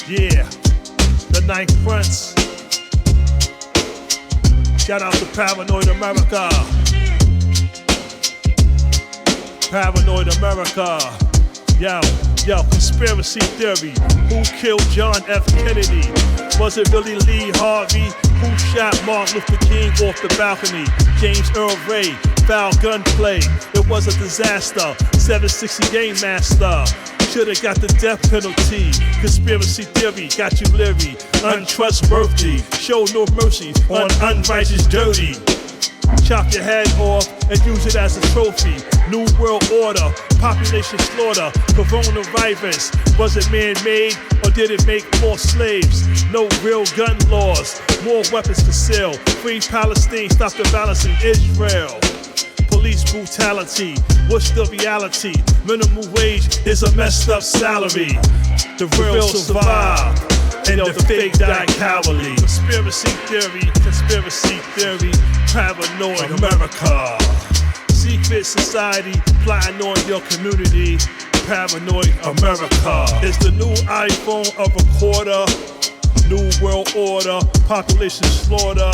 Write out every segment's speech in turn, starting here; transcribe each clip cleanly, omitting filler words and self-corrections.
Yeah, the Ninth Prince. Shout out to Paranoid America. Paranoid America. Yo, conspiracy theory. Who killed John F. Kennedy? Was it really Lee Harvey? Who shot Martin Luther King off the balcony? James Earl Ray, foul gunplay. It was a disaster. 760 Game Master. Should've got the death penalty. Conspiracy theory got you leery. Untrustworthy. Show no mercy on unrighteous dirty. Chop your head off and use it as a trophy. New world order, population slaughter, coronavirus. Was it man-made or did it make more slaves? No real gun laws, more weapons for sale. Free Palestine, stop the violence in Israel. Police brutality, what's the reality? Minimum wage is a messed up salary. The real survive, and the fake die cowardly. Conspiracy theory, paranoid America. Secret society, plotting on your community. Paranoid America. It's the new iPhone of a quarter. New world order, population slaughter.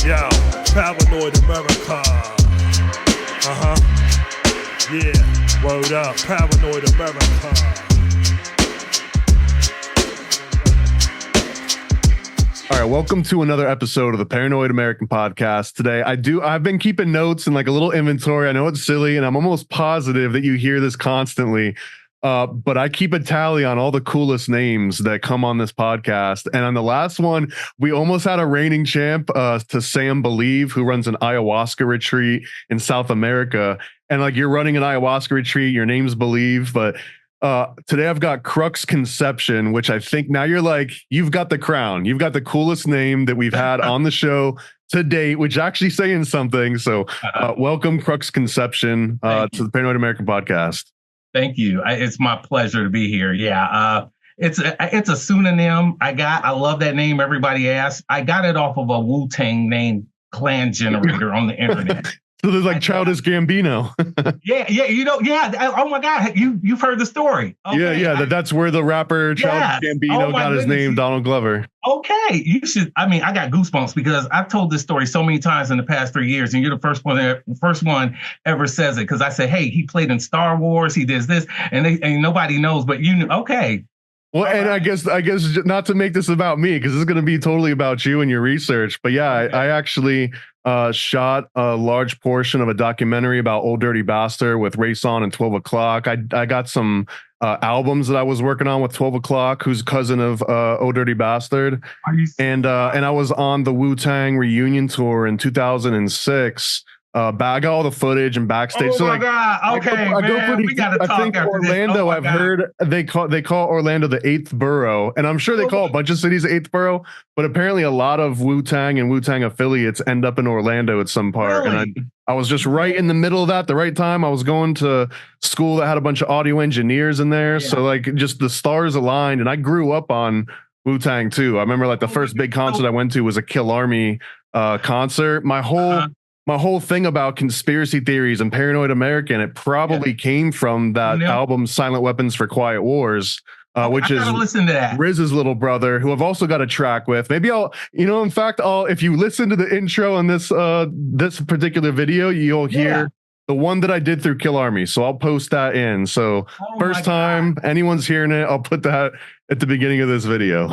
Yo, paranoid America. Yeah, word up, paranoid America. All right, welcome to another episode of the Paranoid American Podcast. Today, I've been keeping notes and like a little inventory. I know it's silly, and I'm almost positive that you hear this constantly. But I keep a tally on all the coolest names that come on this podcast. And on the last one, we almost had a reigning champ to Sam Believe, who runs an ayahuasca retreat in South America. And like, you're running an ayahuasca retreat, your name's Believe, but today I've got Crux Conception, which I think now you're like, you've got the crown. You've got the coolest name that we've had on the show to date, which is actually saying something. So welcome, Crux Conception, to the Paranoid American Podcast. Thank you. It's my pleasure to be here. Yeah, it's a pseudonym I love that name. Everybody asks. I got it off of a Wu-Tang name clan generator on the internet. So there's like Childish Gambino. Yeah. Oh my God, you've heard the story. Okay. Yeah. That's where the rapper Childish Gambino got his name, Donald Glover. Okay, you should. I mean, I got goosebumps because I've told this story so many times in the past 3 years, and you're the first one ever says it. Because I said, hey, he played in Star Wars, he does this, and nobody knows, but you know. Okay. Well, and I guess not to make this about me, because this is going to be totally about you and your research. But yeah, okay. I actually shot a large portion of a documentary about Old Dirty Bastard with Race On and 12 O'Clock. I got some albums that I was working on with 12 O'Clock, who's cousin of Old Dirty Bastard. And I was on the Wu-Tang reunion tour in 2006. I got all the footage and backstage. Oh my God! Okay, we gotta talk. I think Orlando. I've heard they call Orlando the 8th borough, and I'm sure they call a bunch of cities the 8th borough. But apparently, a lot of Wu-Tang and Wu-Tang affiliates end up in Orlando at some part. Really? And I was just right in the middle of that, the right time. I was going to school that had a bunch of audio engineers in there, so like just the stars aligned. And I grew up on Wu-Tang too. I remember like the first big concert I went to was a Killarmy concert. My whole thing about conspiracy theories and Paranoid American, it probably came from that album Silent Weapons for Quiet Wars, which is listen to that. Riz's little brother, who I've also got a track with. Maybe if you listen to the intro on this particular video, you'll hear the one that I did through Killarmy. So I'll post that in. So first time anyone's hearing it, I'll put that at the beginning of this video.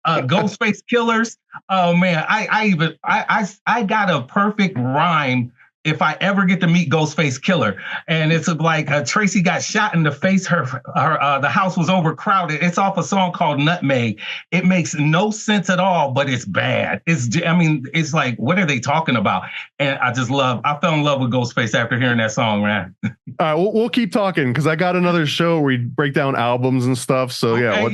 Ghostface Killers. Oh man, I got a perfect rhyme if I ever get to meet Ghostface Killer. And it's like Tracy got shot in the face. The house was overcrowded. It's off a song called Nutmeg. It makes no sense at all, but it's bad. It's like, what are they talking about? And I fell in love with Ghostface after hearing that song, man. All right, we'll keep talking because I got another show where we break down albums and stuff. So I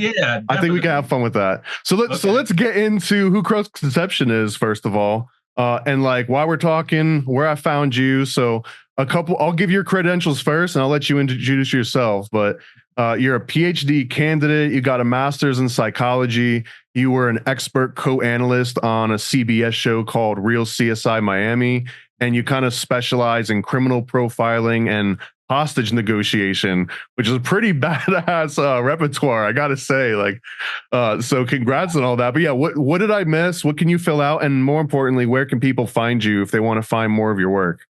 think we can have fun with that. So let's get into who Crux Conception is first of all. And like why we're talking, where I found you. So I'll give your credentials first and I'll let you introduce yourself. But you're a PhD candidate. You got a master's in psychology. You were an expert co-analyst on a CBS show called Real CSI Miami. And you kind of specialize in criminal profiling and hostage negotiation, which is a pretty badass repertoire, I gotta say. Like, so congrats on all that. But yeah, what did I miss? What can you fill out? And more importantly, where can people find you if they want to find more of your work?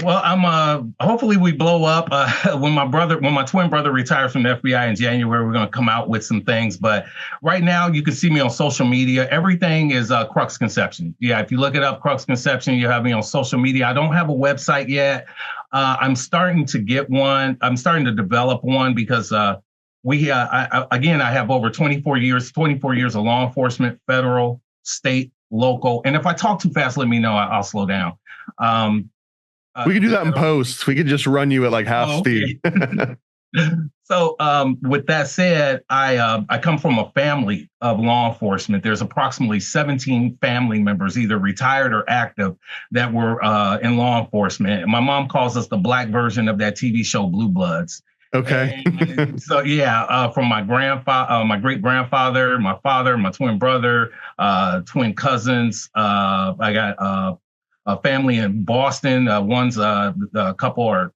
Well, I'm hopefully we blow up when my twin brother retires from the FBI in January. We're going to come out with some things, but right now you can see me on social media. Everything is Crux Conception. Yeah, if you look it up, Crux Conception, you have me on social media. I don't have a website yet. I'm starting to get one. I'm starting to develop one because I have over 24 years of law enforcement, federal, state, local. And if I talk too fast, let me know. I'll slow down. We could do that in post. We could just run you at like half speed. So with that said, I come from a family of law enforcement. There's approximately 17 family members, either retired or active, that were in law enforcement. My mom calls us the black version of that TV show Blue Bloods. Okay. So yeah, from my grandfather, my great grandfather, my father, my twin brother, twin cousins. I got a family in Boston. One's a couple are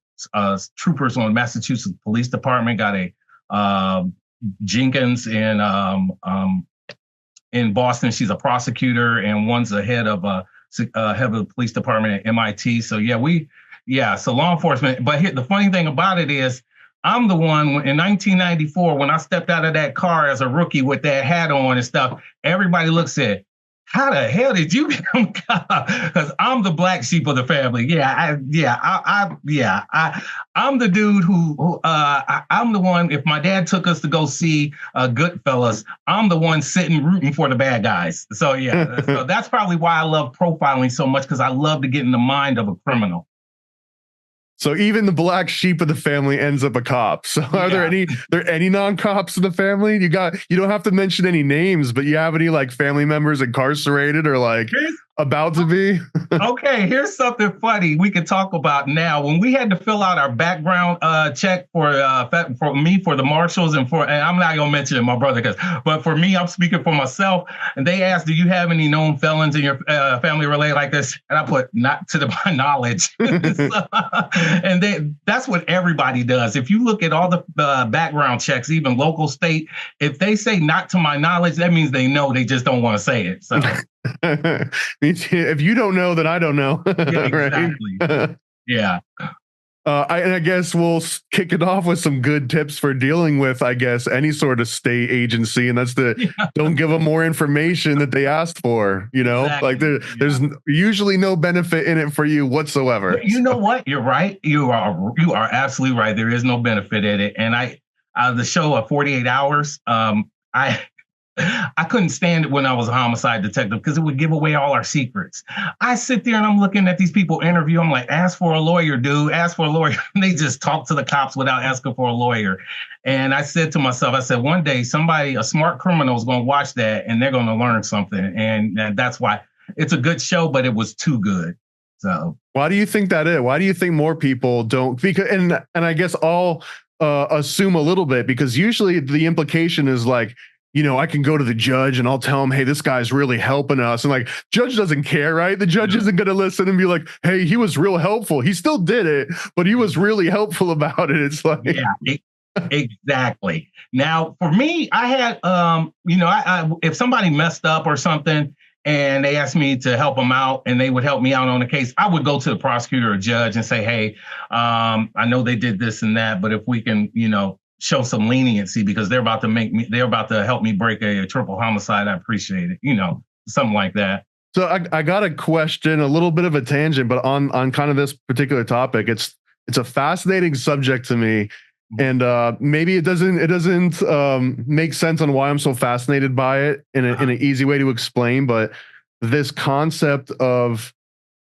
troopers on the Massachusetts Police Department. Got a Jenkins in Boston. She's a prosecutor, and one's a head of the police department at MIT. So so law enforcement. But here, the funny thing about it is, I'm the one in 1994 when I stepped out of that car as a rookie with that hat on and stuff. Everybody looks at, how the hell did you become cop? Because I'm the black sheep of the family. I'm the dude who I'm the one. If my dad took us to go see Goodfellas, I'm the one sitting rooting for the bad guys. So yeah, so that's probably why I love profiling so much, because I love to get in the mind of a criminal. So even the black sheep of the family ends up a cop. So are there any non-cops in the family? You don't have to mention any names, but you have any like family members incarcerated or like about to be? Okay, here's something funny we can talk about now. When we had to fill out our background check for me, for the marshals, and I'm not gonna mention it, my brother, but for me, I'm speaking for myself. And they asked, "Do you have any known felons in your family related like this?" And I put, "Not to my knowledge." And that's what everybody does. If you look at all the background checks, even local, state, if they say "not to my knowledge," that means they know. They just don't want to say it. So. If you don't know, then I don't know. Yeah, exactly. Right? Yeah. I guess we'll kick it off with some good tips for dealing with, I guess, any sort of state agency. And that's don't give them more information that they asked for, Exactly. Like there's usually no benefit in it for you whatsoever. You know what? You're right. You are absolutely right. There is no benefit in it. And the show of 48 Hours, I couldn't stand it when I was a homicide detective because it would give away all our secrets. I sit there and I'm looking at these people interview. I'm like, ask for a lawyer, dude. Ask for a lawyer. And they just talk to the cops without asking for a lawyer. And I said to myself, one day a smart criminal is going to watch that and they're going to learn something. And that's why it's a good show, but it was too good. So why do you think that is? Why do you think more people don't? Because and I guess I'll assume a little bit, because usually the implication is like, I can go to the judge and I'll tell him, hey, this guy's really helping us. And like, judge doesn't care, right? The judge isn't going to listen and be like, hey, he was real helpful. He still did it, but he was really helpful about it. It's like, exactly. Now, for me, I had, if somebody messed up or something and they asked me to help them out and they would help me out on the case, I would go to the prosecutor or judge and say, hey, I know they did this and that, but if we can, show some leniency because they're about to help me break a triple homicide. I appreciate it. Something like that. So I got a question, a little bit of a tangent, but on kind of this particular topic, it's a fascinating subject to me. And maybe it doesn't make sense on why I'm so fascinated by it in an easy way to explain. But this concept of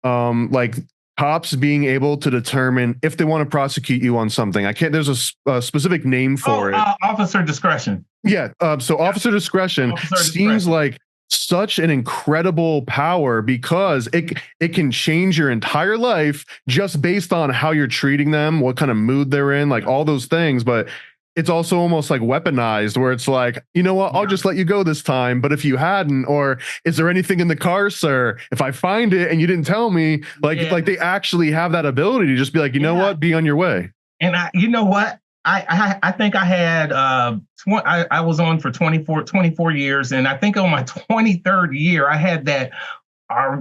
like cops being able to determine if they want to prosecute you on something. There's a specific name for it. Officer discretion. Yeah. So officer discretion seems like such an incredible power because it can change your entire life just based on how you're treating them, what kind of mood they're in, like all those things. But it's also almost like weaponized where it's like, you know what, I'll just let you go this time. But if you hadn't, or is there anything in the car, sir? If I find it and you didn't tell me, like they actually have that ability to just be like, you know what, be on your way. And you know what? I think I had I was on for 24 years, and I think on my 23rd year I had that.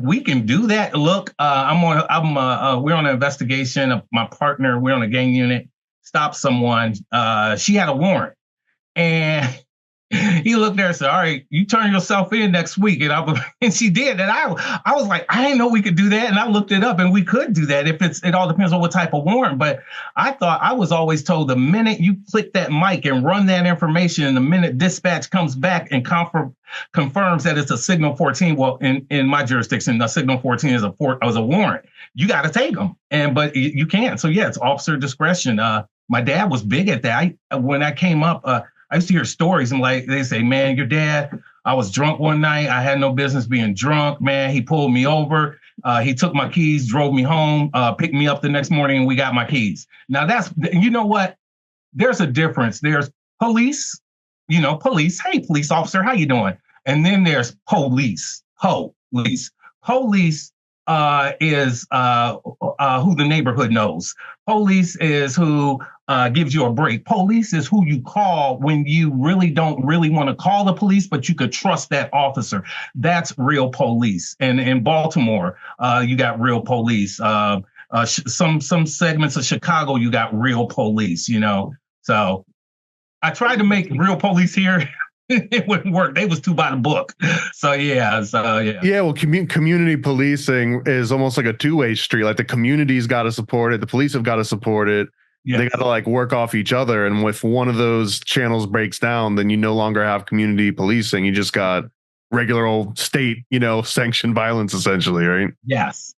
We can do that. Look, we're on an investigation of my partner. We're on a gang unit. Stopped someone. She had a warrant, and he looked there and said, "All right, you turn yourself in next week." And she did. And I was like, I didn't know we could do that. And I looked it up, and we could do that it all depends on what type of warrant. But I was always told the minute you click that mic and run that information, and the minute dispatch comes back and confirms that it's a signal 14. Well, in my jurisdiction, the signal 14 is a warrant. You got to take them, but you can't. So yeah, it's officer discretion. My dad was big at that. When I came up, I used to hear stories and they say, man, your dad, I was drunk one night. I had no business being drunk, man. He pulled me over. He took my keys, drove me home, picked me up the next morning, and we got my keys. Now you know what? There's a difference. There's police, police. Hey, police officer, how you doing? And then there's police. Police is who the neighborhood knows. Police is who gives you a break. Police is who you call when you really don't want to call the police, but you could trust that officer. That's real police. And in Baltimore, you got real police. Some segments of Chicago, you got real police. So I tried to make real police here. It wouldn't work. They was too by the book. Yeah. Well, community policing is almost like a two-way street. Like the community's got to support it. The police have got to support it. Yes. They got to work off each other. And if one of those channels breaks down, then you no longer have community policing. You just got regular old state, sanctioned violence essentially, right? Yes.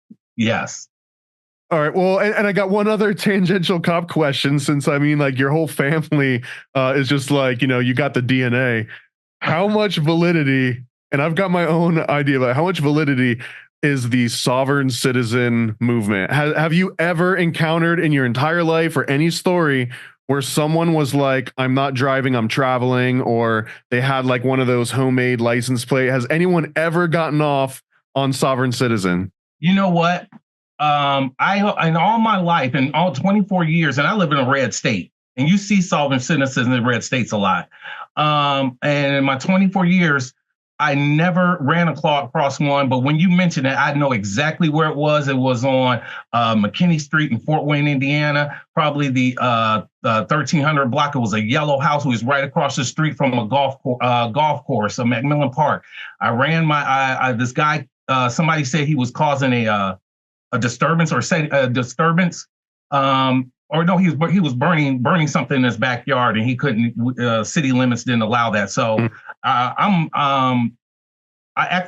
All right. Well, and I got one other tangential cop question, since your whole family is just you got the DNA. How much validity, and I've got my own idea about how much validity is the sovereign citizen movement? Have you ever encountered in your entire life or any story where someone was like, I'm not driving, I'm traveling, or they had one of those homemade license plate? Has anyone ever gotten off on sovereign citizen? You know what? In all my life, in all 24 years, and I live in a red state, and you see sovereign citizens in red states a lot. And in my 24 years, I never ran across one, but when you mentioned it, I know exactly where it was. It was on McKinney Street in Fort Wayne, Indiana, probably the 1300 block. It was a yellow house. It was right across the street from a golf course, Macmillan Park. I ran this guy, somebody said he was causing a disturbance or no, he was burning something in his backyard, and he couldn't. City limits didn't allow that. So at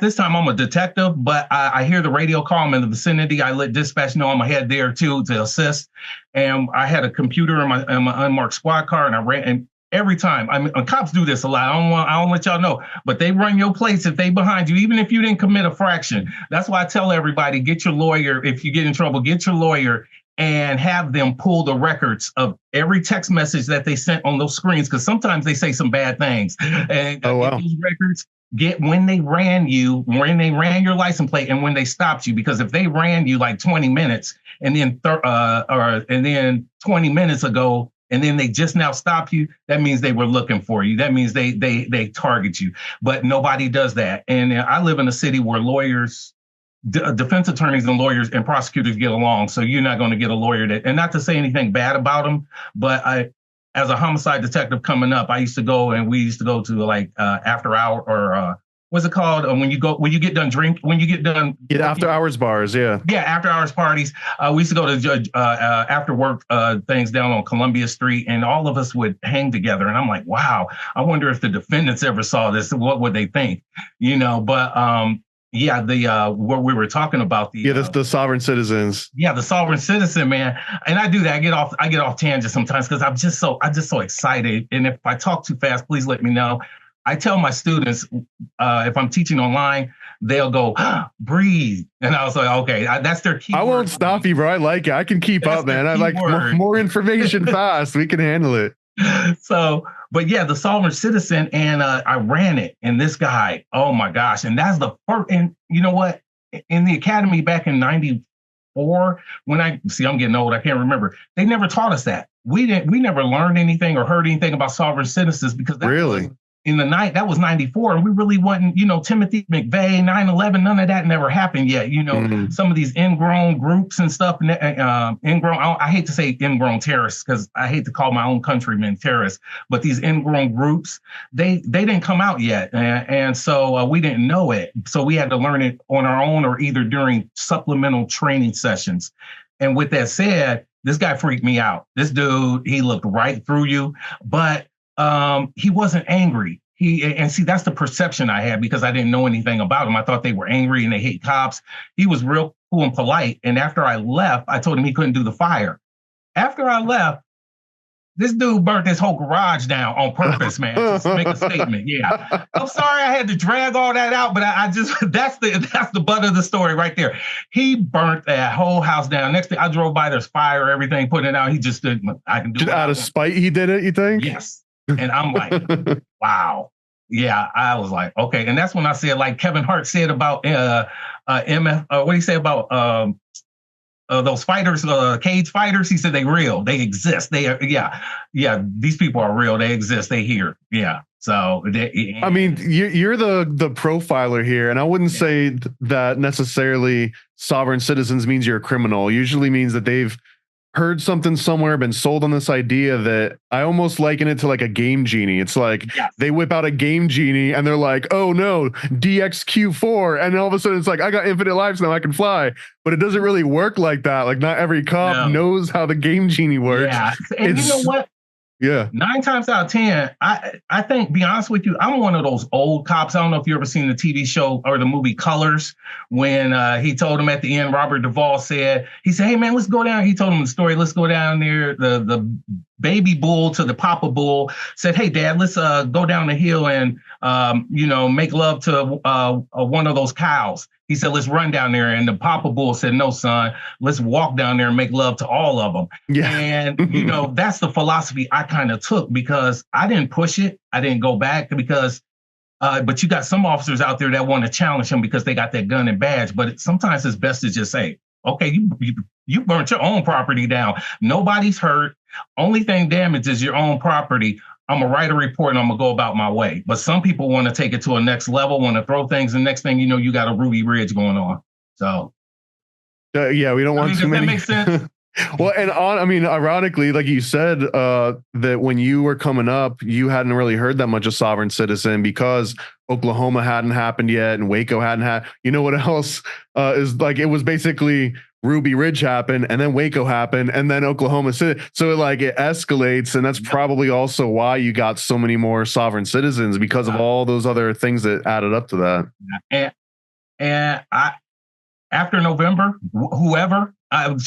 this time I'm a detective, but I hear the radio call. I'm in the vicinity. I let dispatch know I'm ahead there too to assist. And I had a computer in my unmarked squad car, and I ran. And every time, cops do this a lot. I don't let y'all know, but they run your plates if they behind you, even if you didn't commit a fraction. That's why I tell everybody, get your lawyer. If you get in trouble, get your lawyer and have them pull the records of every text message that they sent on those screens, because sometimes they say some bad things. And get those records, get when they ran your license plate, and when they stopped you. Because if they ran you 20 minutes and then 20 minutes ago, and then they just now stop you, that means they were looking for you. That means they target you. But nobody does that. And I live in a city where lawyers, defense attorneys and lawyers and prosecutors get along. So you're not going to get a lawyer and not to say anything bad about them, but as a homicide detective coming up, we used to go to after hour or what's it called? When you get done after hours bars. Yeah. After hours parties. We used to go to after work things down on Columbia Street, and all of us would hang together. And I'm like, wow, I wonder if the defendants ever saw this, what would they think? But what we were talking about the sovereign citizens. Yeah, the sovereign citizen, man. And I do that. I get off tangents sometimes because I'm just so excited. And if I talk too fast, please let me know. I tell my students, if I'm teaching online, they'll go, breathe. And I was like, okay, that's their key. I won't stop you, bro. I like it. I can keep up, man. I like more information fast. We can handle it. So, but yeah, the sovereign citizen, and I ran it. And this guy, oh my gosh. And that's the first, and you know what? In the academy back in 94 94. I'm getting old, I can't remember. They never taught us that. We never learned anything or heard anything about sovereign citizens because that Really? was in the night, that was 94. And we really wasn't, Timothy McVeigh, 9/11, none of that never happened yet. Some of these ingrown groups and stuff, I hate to say ingrown terrorists because I hate to call my own countrymen terrorists, but these ingrown groups, they didn't come out yet. And so we didn't know it. So we had to learn it on our own or either during supplemental training sessions. And with that said, this guy freaked me out. This dude, he looked right through you, but he wasn't angry. That's the perception I had because I didn't know anything about him. I thought they were angry and they hate cops. He was real cool and polite. And after I left, I told him he couldn't do the fire. After I left, this dude burnt his whole garage down on purpose, man, to make a statement. Yeah. I'm sorry I had to drag all that out, but I just, that's the butt of the story right there. He burnt that whole house down. Next thing I drove by, there's fire, everything, putting it out. He just did, I can do it. Just out of spite, he did it, you think? Yes. And I'm like, wow. Yeah, I was like, okay. And that's when I said, like Kevin Hart said about MF, what do you say about those fighters, cage fighters? He said they real, they exist. They are, yeah. These people are real. They exist. They here. Yeah. So I mean, you're the profiler here, and I wouldn't say that necessarily sovereign citizens means you're a criminal. It usually means that they've heard something somewhere, been sold on this idea that I almost liken it to like a game genie. It's like they whip out a game genie and they're like, oh no, DXQ4. And all of a sudden it's like, I got infinite lives now, I can fly. But it doesn't really work like that. Like not every cop knows how the game genie works. Yeah. And you know what? Yeah. 9 times out of 10, I think, be honest with you, I'm one of those old cops. I don't know if you ever seen the TV show or the movie Colors, when he told him at the end, Robert Duvall said, hey man, let's go down. He told him the story. Let's go down there. The baby bull to the papa bull said, hey dad, let's go down the hill and, make love to one of those cows. He said, let's run down there. And the papa bull said, no, son, let's walk down there and make love to all of them. Yeah. And, that's the philosophy I kind of took because I didn't push it. I didn't go back because, but you got some officers out there that want to challenge him because they got that gun and badge. But sometimes it's best to just say, okay, you burnt your own property down. Nobody's hurt. Only thing damaged is your own property. I'm going to write a report and I'm going to go about my way. But some people want to take it to a next level, want to throw things. And next thing you know, you got a Ruby Ridge going on. So. We don't want too many. Does that make sense? Well, and ironically, like you said, that when you were coming up, you hadn't really heard that much of sovereign citizen because Oklahoma hadn't happened yet and Waco hadn't had. You know what else is like? It was basically Ruby Ridge happened and then Waco happened and then Oklahoma City. So it escalates, and that's probably also why you got so many more sovereign citizens because of all those other things that added up to that. And after November, whoever.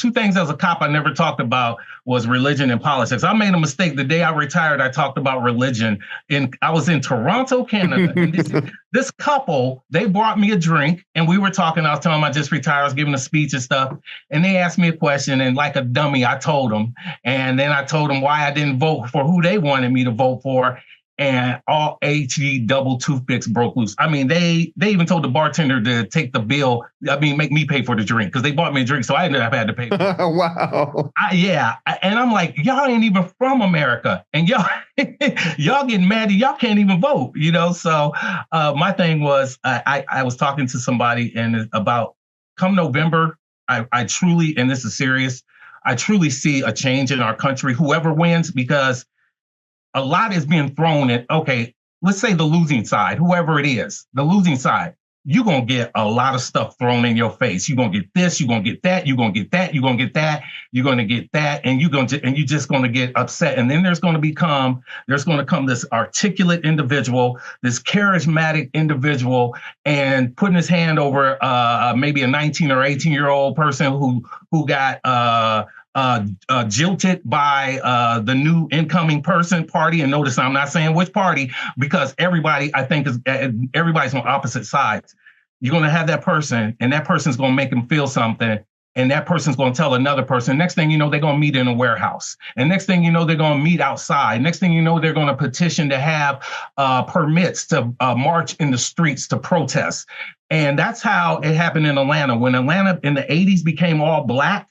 Two things as a cop I never talked about was religion and politics. I made a mistake. The day I retired, I talked about religion. I was in Toronto, Canada. And this couple, they brought me a drink and we were talking. I was telling them I just retired. I was giving a speech and stuff. And they asked me a question. And like a dummy, I told them. And then I told them why I didn't vote for who they wanted me to vote for. And all HE double toothpicks broke loose. I mean, they even told the bartender to take the bill. Make me pay for the drink because they bought me a drink, so I ended up having to pay for it. Wow. And I'm like, y'all ain't even from America, and y'all getting mad, and y'all can't even vote. So my thing was, I was talking to somebody, and about come November, I truly, and this is serious, I truly see a change in our country. Whoever wins, because a lot is being thrown at, okay, let's say the losing side, whoever it is, the losing side, you're going to get a lot of stuff thrown in your face. You're going to get this, you're going to get that, you're going to get that, you're going to get that, you're going to get that, and you're just going to get upset. And then there's going to come this articulate individual, this charismatic individual, and putting his hand over maybe a 19 or 18-year-old person who got jilted by the new incoming party. And notice I'm not saying which party, because everybody, I think, everybody's on opposite sides. You're going to have that person, and that person's going to make them feel something. and that person's going to tell another person. Next thing you know, they're going to meet in a warehouse. And next thing you know, they're going to meet outside. Next thing you know, they're going to petition to have permits to march in the streets to protest. And that's how it happened in Atlanta. When Atlanta in the 80s became all black,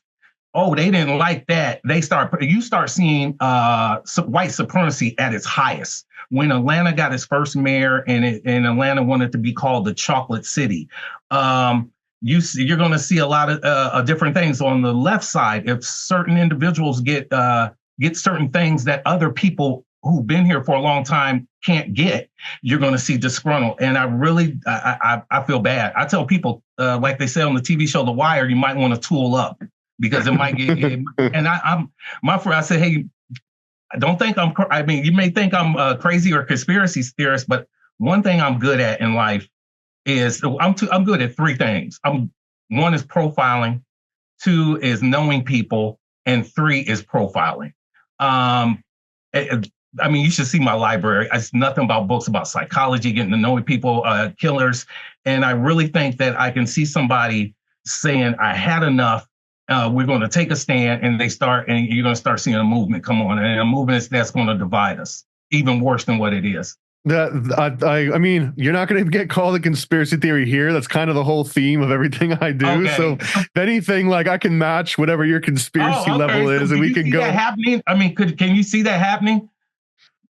oh, they didn't like that. You start seeing white supremacy at its highest. When Atlanta got its first mayor and Atlanta wanted to be called the Chocolate City, you're going to see a lot of different things on the left side. If certain individuals get certain things that other people who've been here for a long time can't get, you're going to see disgruntled. And I feel bad. I tell people, like they say on the TV show The Wire, you might want to tool up because it might get. And I say, hey, don't think you may think I'm crazy or conspiracy theorist, but one thing I'm good at in life is I'm good at three things. One is profiling, two is knowing people, and three is profiling. You should see my library. It's nothing about books about psychology, getting to know people, killers. And I really think that I can see somebody saying, I had enough. We're going to take a stand, and you're going to start seeing a movement come on, and a movement that's going to divide us even worse than what it is. I mean, you're not going to get called a conspiracy theory here. That's kind of the whole theme of everything I do. Okay. So if anything, like I can match whatever your conspiracy level is, so and we can go. That happening? I mean, can you see that happening?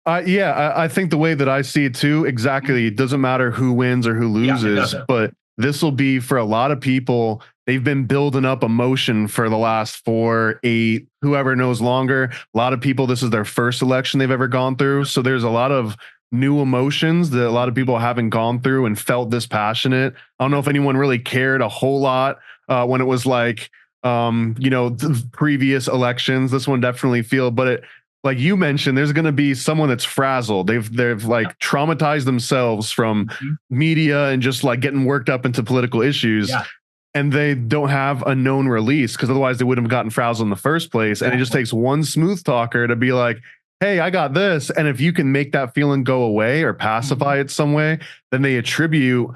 Yeah, I think the way that I see it too, exactly. It doesn't matter who wins or who loses, but this will be for a lot of people. They've been building up emotion for the last 4, 8, whoever knows longer. A lot of people, this is their first election they've ever gone through. So there's a lot of new emotions that a lot of people haven't gone through and felt this passionate. I don't know if anyone really cared a whole lot when it was like, the previous elections. This one definitely feel, but it, like you mentioned, there's going to be someone that's frazzled. They've like traumatized themselves from media and just like getting worked up into political issues. Yeah. And they don't have a known release because otherwise they wouldn't have gotten frazzled in the first place. And it just takes one smooth talker to be like, hey, I got this. And if you can make that feeling go away or pacify it some way, then they attribute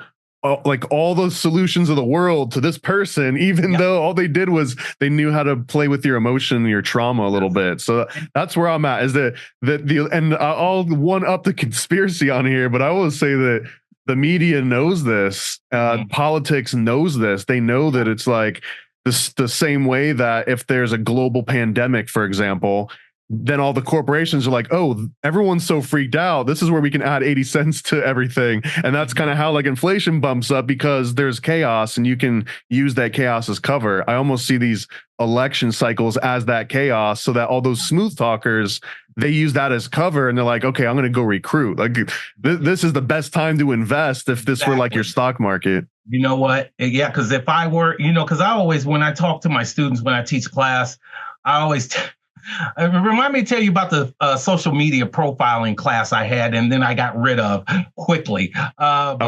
like all those solutions of the world to this person, even though all they did was they knew how to play with your emotion and your trauma a little bit. So that's where I'm at, is and I'll one up the conspiracy on here, but I will say that the media knows this, politics knows this. They know that it's like this, the same way that if there's a global pandemic, for example, then all the corporations are like, oh, everyone's so freaked out. This is where we can add 80 cents to everything. And that's kind of how like inflation bumps up, because there's chaos and you can use that chaos as cover. I almost see these election cycles as that chaos, so that all those smooth talkers, they use that as cover and they're like, okay, I'm going to go recruit. Like this is the best time to invest if this were like your stock market. You know what? Yeah, because if I were, because I always, when I talk to my students, when I teach class, I always remind me to tell you about the social media profiling class I had, and then I got rid of quickly. What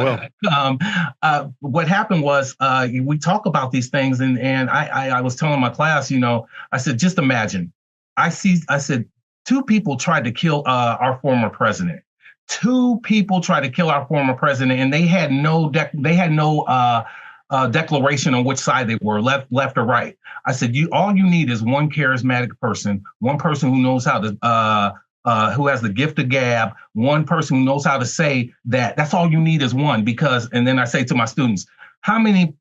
happened was we talk about these things, and I was telling my class, I said, just imagine. I said, 2 people tried to kill our former president. 2 people tried to kill our former president, and they had no declaration on which side they were, left or right. I said, all you need is one charismatic person, one person who knows how to, who has the gift of gab, one person who knows how to say that. That's all you need is one. And then I say to my students, how many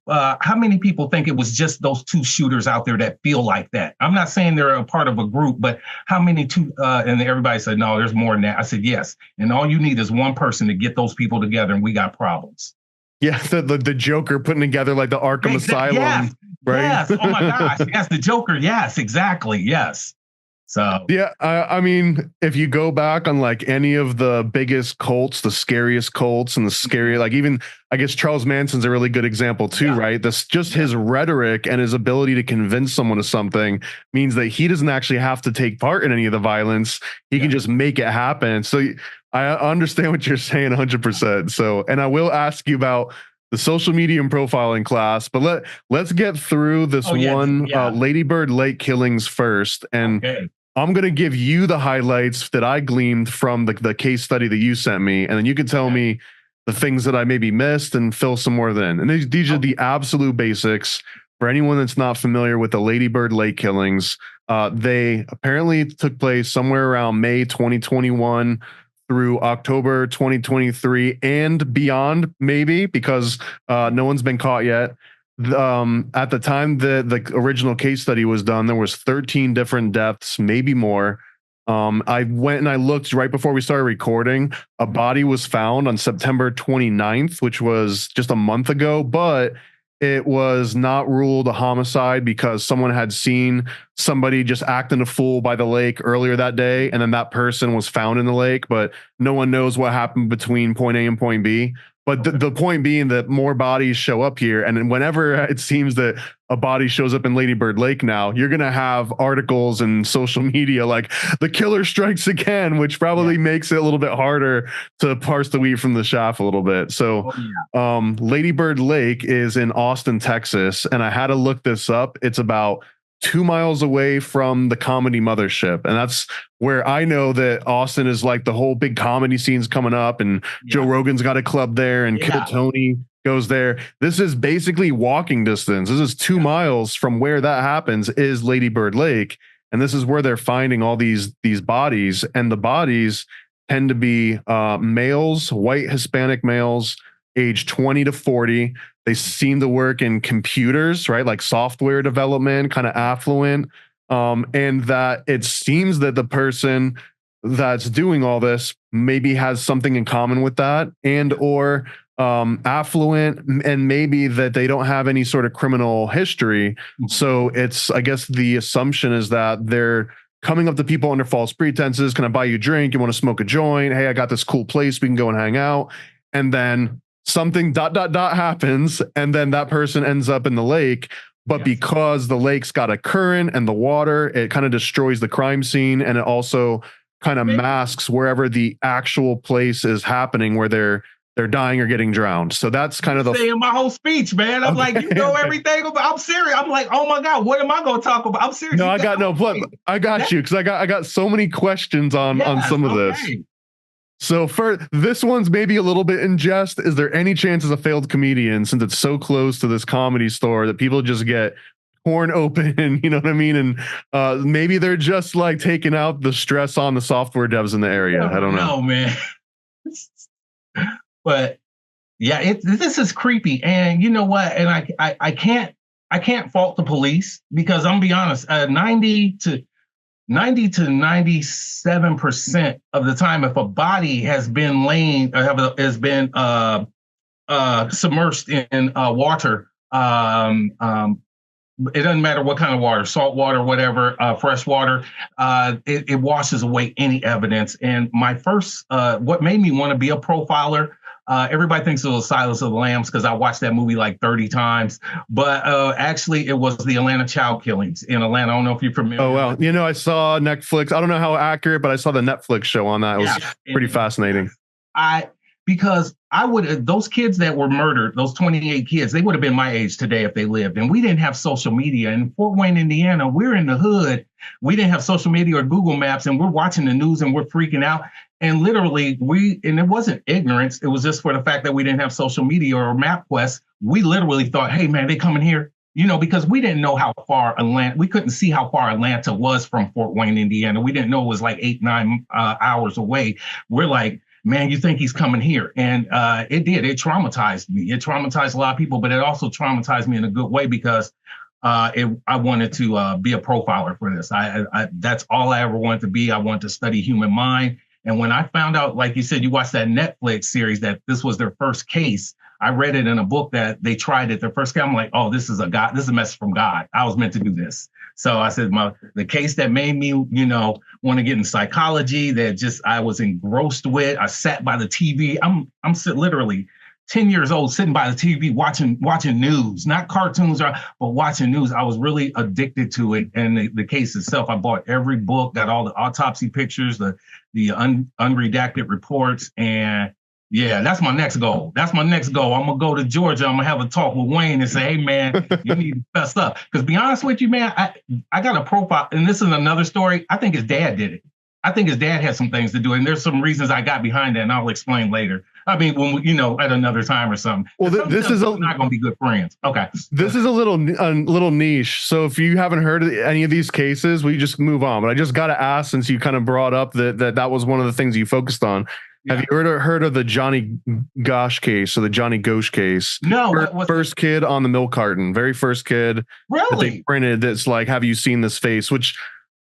people think it was just those 2 shooters out there that feel like that? I'm not saying they're a part of a group, but how many and everybody said, no, there's more than that. I said, yes. And all you need is one person to get those people together, and we got problems. Yeah, the Joker putting together like the Arkham Asylum, yes, right? Yes. Oh my gosh. Yes, the Joker. Yes, exactly. Yes. So yeah, I mean, if you go back on like any of the biggest cults, the scariest cults, and the scary, like even I guess Charles Manson's a really good example too, right? This just his rhetoric and his ability to convince someone of something means that he doesn't actually have to take part in any of the violence. He can just make it happen. So I understand what you're saying 100%. So, and I will ask you about the social media and profiling class, but let's get through this Lady Bird Lake killings first. And I'm going to give you the highlights that I gleaned from the case study that you sent me. And then you can tell me the things that I maybe missed and fill some more in. And these are the absolute basics for anyone that's not familiar with the Lady Bird Lake killings, they apparently took place somewhere around May 2021 through October 2023 and beyond, maybe, because no one's been caught yet. At the time the original case study was done, there was 13 different deaths, maybe more. I went and I looked right before we started recording. A body was found on September 29th, which was just a month ago, but it was not ruled a homicide because someone had seen somebody just acting a fool by the lake earlier that day, and then that person was found in the lake, but no one knows what happened between point A and point B. But the point being that more bodies show up here, and whenever it seems that a body shows up in Lady Bird Lake now, you're going to have articles and social media like the killer strikes again, which probably makes it a little bit harder to parse the wheat from the chaff a little bit. So Lady Bird Lake is in Austin, Texas, and I had to look this up. It's about 2 miles away from the comedy mothership. And that's where I know that Austin is like the whole big comedy scene's coming up, and Joe Rogan's got a club there, and Kill Tony goes there. This is basically walking distance. This is 2 miles from where that happens is Lady Bird Lake. And this is where they're finding all these bodies. And the bodies tend to be males, white Hispanic males, age 20 to 40. They seem to work in computers, right? Like software development, kind of affluent. And that it seems that the person that's doing all this maybe has something in common with that, and or affluent, and maybe that they don't have any sort of criminal history. So it's, I guess the assumption is that they're coming up to people under false pretenses. Can I buy you a drink? You want to smoke a joint? Hey, I got this cool place. We can go and hang out. And then something ... happens, and then that person ends up in the lake. But because the lake's got a current and the water, it kind of destroys the crime scene, and it also kind of masks wherever the actual place is happening where they're dying or getting drowned. So that's kind of the saying my whole speech, man. I'm like, you know everything about. I'm serious. I'm like, oh my God, what am I going to talk about? I'm serious. No, I got you, because I got so many questions on some of this. So for this one's maybe a little bit in jest. Is there any chance as a failed comedian, since it's so close to this comedy store, that people just get torn open, you know what I mean? And maybe they're just like taking out the stress on the software devs in the area. I don't know, man. But yeah, this is creepy. And you know what? And I can't fault the police, because I'm gonna be honest, 90 to 97% of the time, if a body has been submersed in water, it doesn't matter what kind of water, salt water, whatever, fresh water, it washes away any evidence. And my first, what made me want to be a profiler, everybody thinks it was Silence of the Lambs because I watched that movie like 30 times. But actually, it was the Atlanta child killings in Atlanta. I don't know if you're familiar. Oh, well, you know, I saw Netflix. I don't know how accurate, but I saw the Netflix show on that. It was pretty fascinating. Because I would, those kids that were murdered, those 28 kids, they would have been my age today if they lived. And we didn't have social media. In Fort Wayne, Indiana, we're in the hood. We didn't have social media or Google Maps, and we're watching the news and we're freaking out. And literally, and it wasn't ignorance. It was just for the fact that we didn't have social media or MapQuest. We literally thought, hey, man, they coming here. You know, because we didn't know how far we couldn't see how far Atlanta was from Fort Wayne, Indiana. We didn't know it was like 8-9 hours away. We're like, man, you think he's coming here? And it did. It traumatized me. It traumatized a lot of people, but it also traumatized me in a good way, because I wanted to be a profiler for this. That's all I ever wanted to be. I wanted to study human mind. And when I found out, like you said, you watched that Netflix series, that this was their first case, I read it in a book that they tried it their first case. I'm like, oh, this is a message from God. I was meant to do this. So I said, the case that made me, want to get in psychology, that just I was engrossed with. I sat by the TV. I'm literally 10 years old, sitting by the TV, watching news, not cartoons, but watching news. I was really addicted to it. And the case itself, I bought every book, got all the autopsy pictures, the unredacted reports. And yeah, that's my next goal. I'm going to go to Georgia. I'm going to have a talk with Wayne and say, hey, man, you need to fess up. Because be honest with you, man, I got a profile. And this is another story. I think his dad did it. I think his dad had some things to do. And there's some reasons I got behind that, and I'll explain later. I mean, when we, at another time or something. Well, this is not going to be good friends. Okay. This is a little niche. So if you haven't heard of any of these cases, we just move on. But I just got to ask, since you kind of brought up that was one of the things you focused on. Yeah. Have you heard of the Johnny Gosh case or the Johnny Gosh case? No. First kid on the milk carton. Very first kid. Really? That they printed that's like, have you seen this face? Which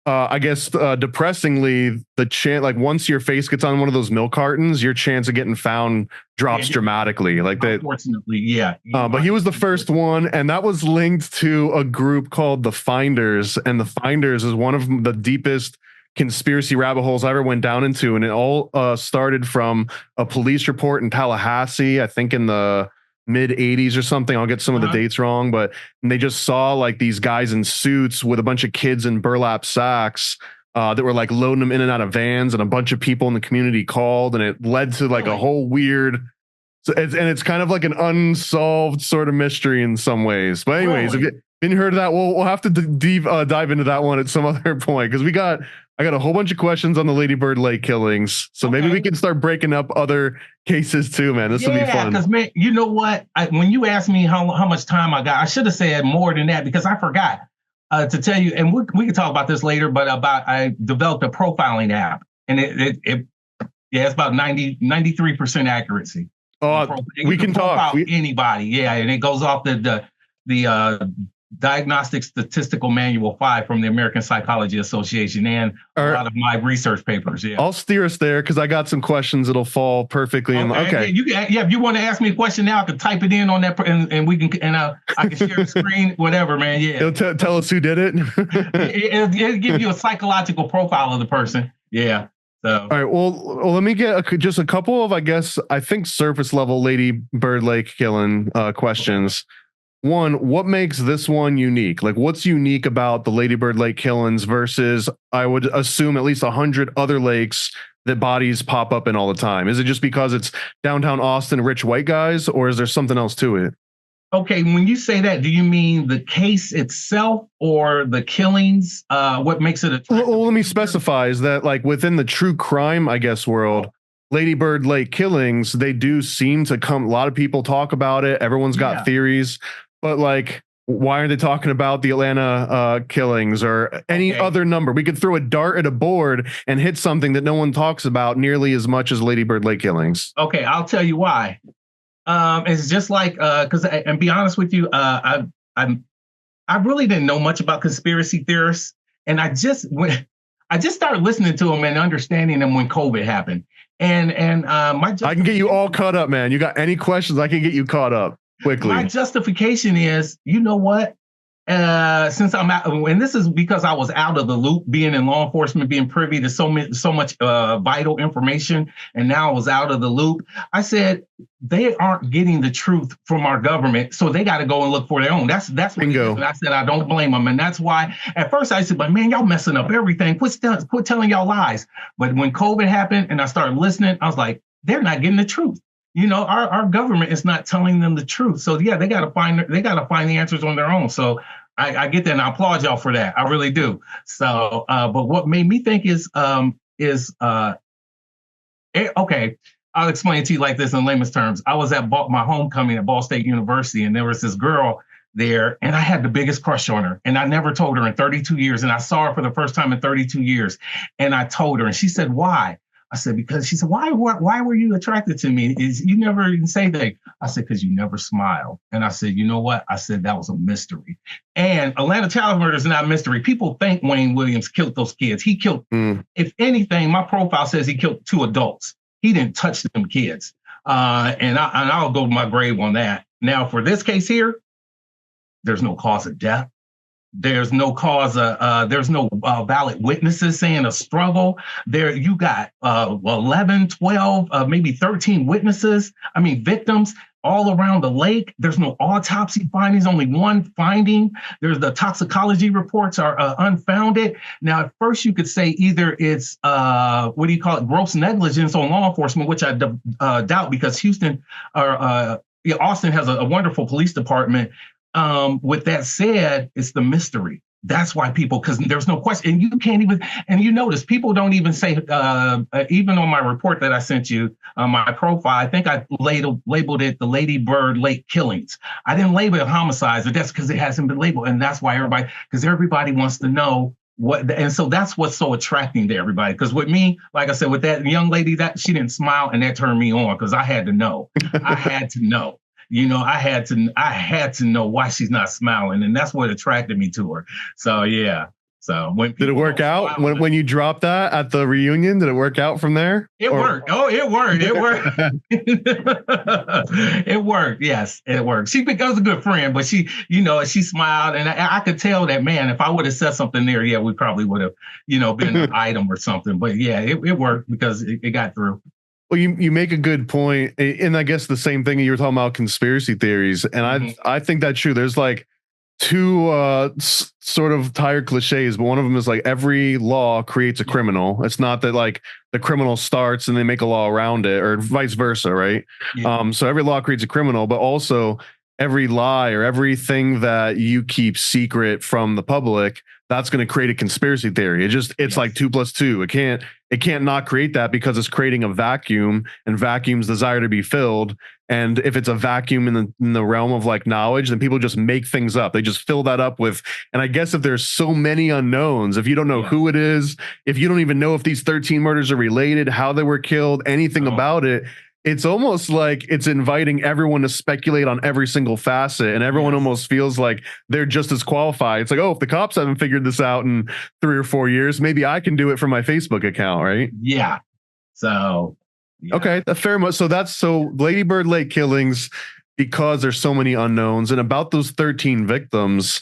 I guess depressingly, the chance, like once your face gets on one of those milk cartons, your chance of getting found drops dramatically. Like that. Unfortunately, yeah. But he was the first one, and that was linked to a group called the Finders, and the Finders is one of the deepest conspiracy rabbit holes I ever went down into, and it all started from a police report in Tallahassee, I think in the mid 80s or something. I'll get some of the dates wrong, but they just saw like these guys in suits with a bunch of kids in burlap sacks that were like loading them in and out of vans, and a bunch of people in the community called, and it led to like a whole weird. So it's kind of like an unsolved sort of mystery in some ways. But anyways, if you didn't heard of that, we'll have to dive into that one at some other point, because I got a whole bunch of questions on the Lady Bird Lake killings. So maybe we can start breaking up other cases too, man. This will be fun. Because man, you know what? When you asked me how much time I got, I should have said more than that, because I forgot to tell you, and we can talk about this later, but I developed a profiling app, and it's about 93% accuracy. We can talk. Anybody, and it goes off the Diagnostic Statistical Manual 5 from the American Psychology Association, and a lot of my research papers. Yeah, I'll steer us there because I got some questions that'll fall perfectly. Okay. If you want to ask me a question now, I can type it in on that, and we can, and I can share the screen, whatever, man. Yeah, it'll tell us who did it. It'll give you a psychological profile of the person. Yeah. So. All right. Well, let me get just a couple of, I think surface level Lady Bird Lake killing questions. One, what makes this one unique? Like, what's unique about the Lady Bird Lake killings versus, I would assume, at least 100 other lakes that bodies pop up in all the time? Is it just because it's downtown Austin, rich white guys, or is there something else to it? Okay, when you say that, do you mean the case itself or the killings? What makes it well, let me specify is that, like, within the true crime, I guess, world, Lady Bird Lake killings, they do seem to come. A lot of people talk about it. Everyone's got theories. But like, why aren't they talking about the Atlanta killings or any other number? We could throw a dart at a board and hit something that no one talks about nearly as much as Lady Bird Lake killings. Okay, I'll tell you why. It's just like, because, and be honest with you, I really didn't know much about conspiracy theorists, and I just started listening to them and understanding them when COVID happened. And I can get you all caught up, man. You got any questions? I can get you caught up quickly. My justification is, you know what? Since I'm out, and this is because I was out of the loop, being in law enforcement, being privy to so much vital information, and now I was out of the loop. I said they aren't getting the truth from our government, so they got to go and look for their own. That's what Bingo. And I said I don't blame them, and that's why at first I said, "But man, y'all messing up everything. Quit telling y'all lies." But when COVID happened and I started listening, I was like, they're not getting the truth. You know, our government is not telling them the truth. So yeah, they got to find the answers on their own. So I get that, and I applaud y'all for that. I really do. So, but what made me think is okay. I'll explain it to you like this in layman's terms. I was at my homecoming at Ball State University, and there was this girl there, and I had the biggest crush on her, and I never told her in 32 years, and I saw her for the first time in 32 years, and I told her, and she said, "Why?" I said, because she said, why were you attracted to me? You never even say anything. I said, because you never smile. And I said, you know what? I said, that was a mystery. And Atlanta child murder is not a mystery. People think Wayne Williams killed those kids. He killed, if anything, my profile says he killed 2 adults. He didn't touch them kids. And I'll go to my grave on that. Now, for this case here, there's no cause of death. There's no cause. There's no valid witnesses saying a struggle. There, you got 11, 12, maybe 13 witnesses. I mean, victims all around the lake. There's no autopsy findings. Only one finding. There's the toxicology reports are unfounded. Now, at first, you could say either it's gross negligence on law enforcement, which I doubt, because Houston or Austin has a wonderful police department. With that said, it's the mystery. That's why people, because there's no question, and you can't even, and you notice people don't even say, even on my report that I sent you, my profile, I think I labeled it the Lady Bird Lake killings. I didn't label it homicides, but that's because it hasn't been labeled, and that's why because everybody wants to know what, and so that's what's so attracting to everybody. Because with me, like I said, with that young lady, that she didn't smile, and that turned me on because I had to know. I had to know. I had to know why she's not smiling, and that's what attracted me to her. So yeah. So did it work out when you dropped that at the reunion? Did it work out from there? It worked. Oh, it worked. It worked. It worked. Yes, it worked. She was a good friend, but she smiled, and I could tell that, man, if I would have said something there, yeah, we probably would have, been an item or something. But yeah, it worked because it got through. Well, you make a good point, and I guess the same thing you were talking about conspiracy theories, and I think that's true. There's like two sort of tired cliches, but one of them is like every law creates a criminal. It's not that like the criminal starts and they make a law around it, or vice versa, right? Yeah. So every law creates a criminal, but also every lie or everything that you keep secret from the public, that's going to create a conspiracy theory. It's like 2 + 2. It can't not create that because it's creating a vacuum, and vacuums desire to be filled. And if it's a vacuum in the realm of like knowledge, then people just make things up. They just fill that up with, and I guess if there's so many unknowns, if you don't know who it is, if you don't even know if these 13 murders are related, how they were killed, anything about it, it's almost like it's inviting everyone to speculate on every single facet, and everyone almost feels like they're just as qualified. It's like, oh, if the cops haven't figured this out in 3 or 4 years, maybe I can do it from my Facebook account, right? Yeah. So, yeah. Okay, a fair amount. So Lady Bird Lake killings, because there's so many unknowns, and about those 13 victims,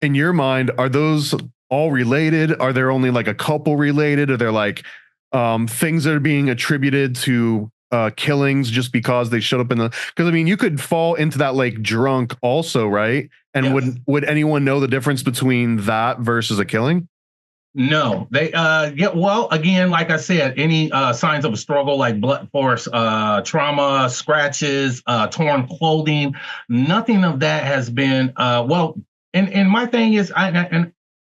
in your mind, are those all related? Are there only like a couple related? Are there like things that are being attributed to killings just because they showed up because I mean, you could fall into that lake drunk also, right? And would anyone know the difference between that versus a killing? No, they well, again, like I said, any signs of a struggle like blunt force trauma, scratches, torn clothing, nothing of that has been and my thing is,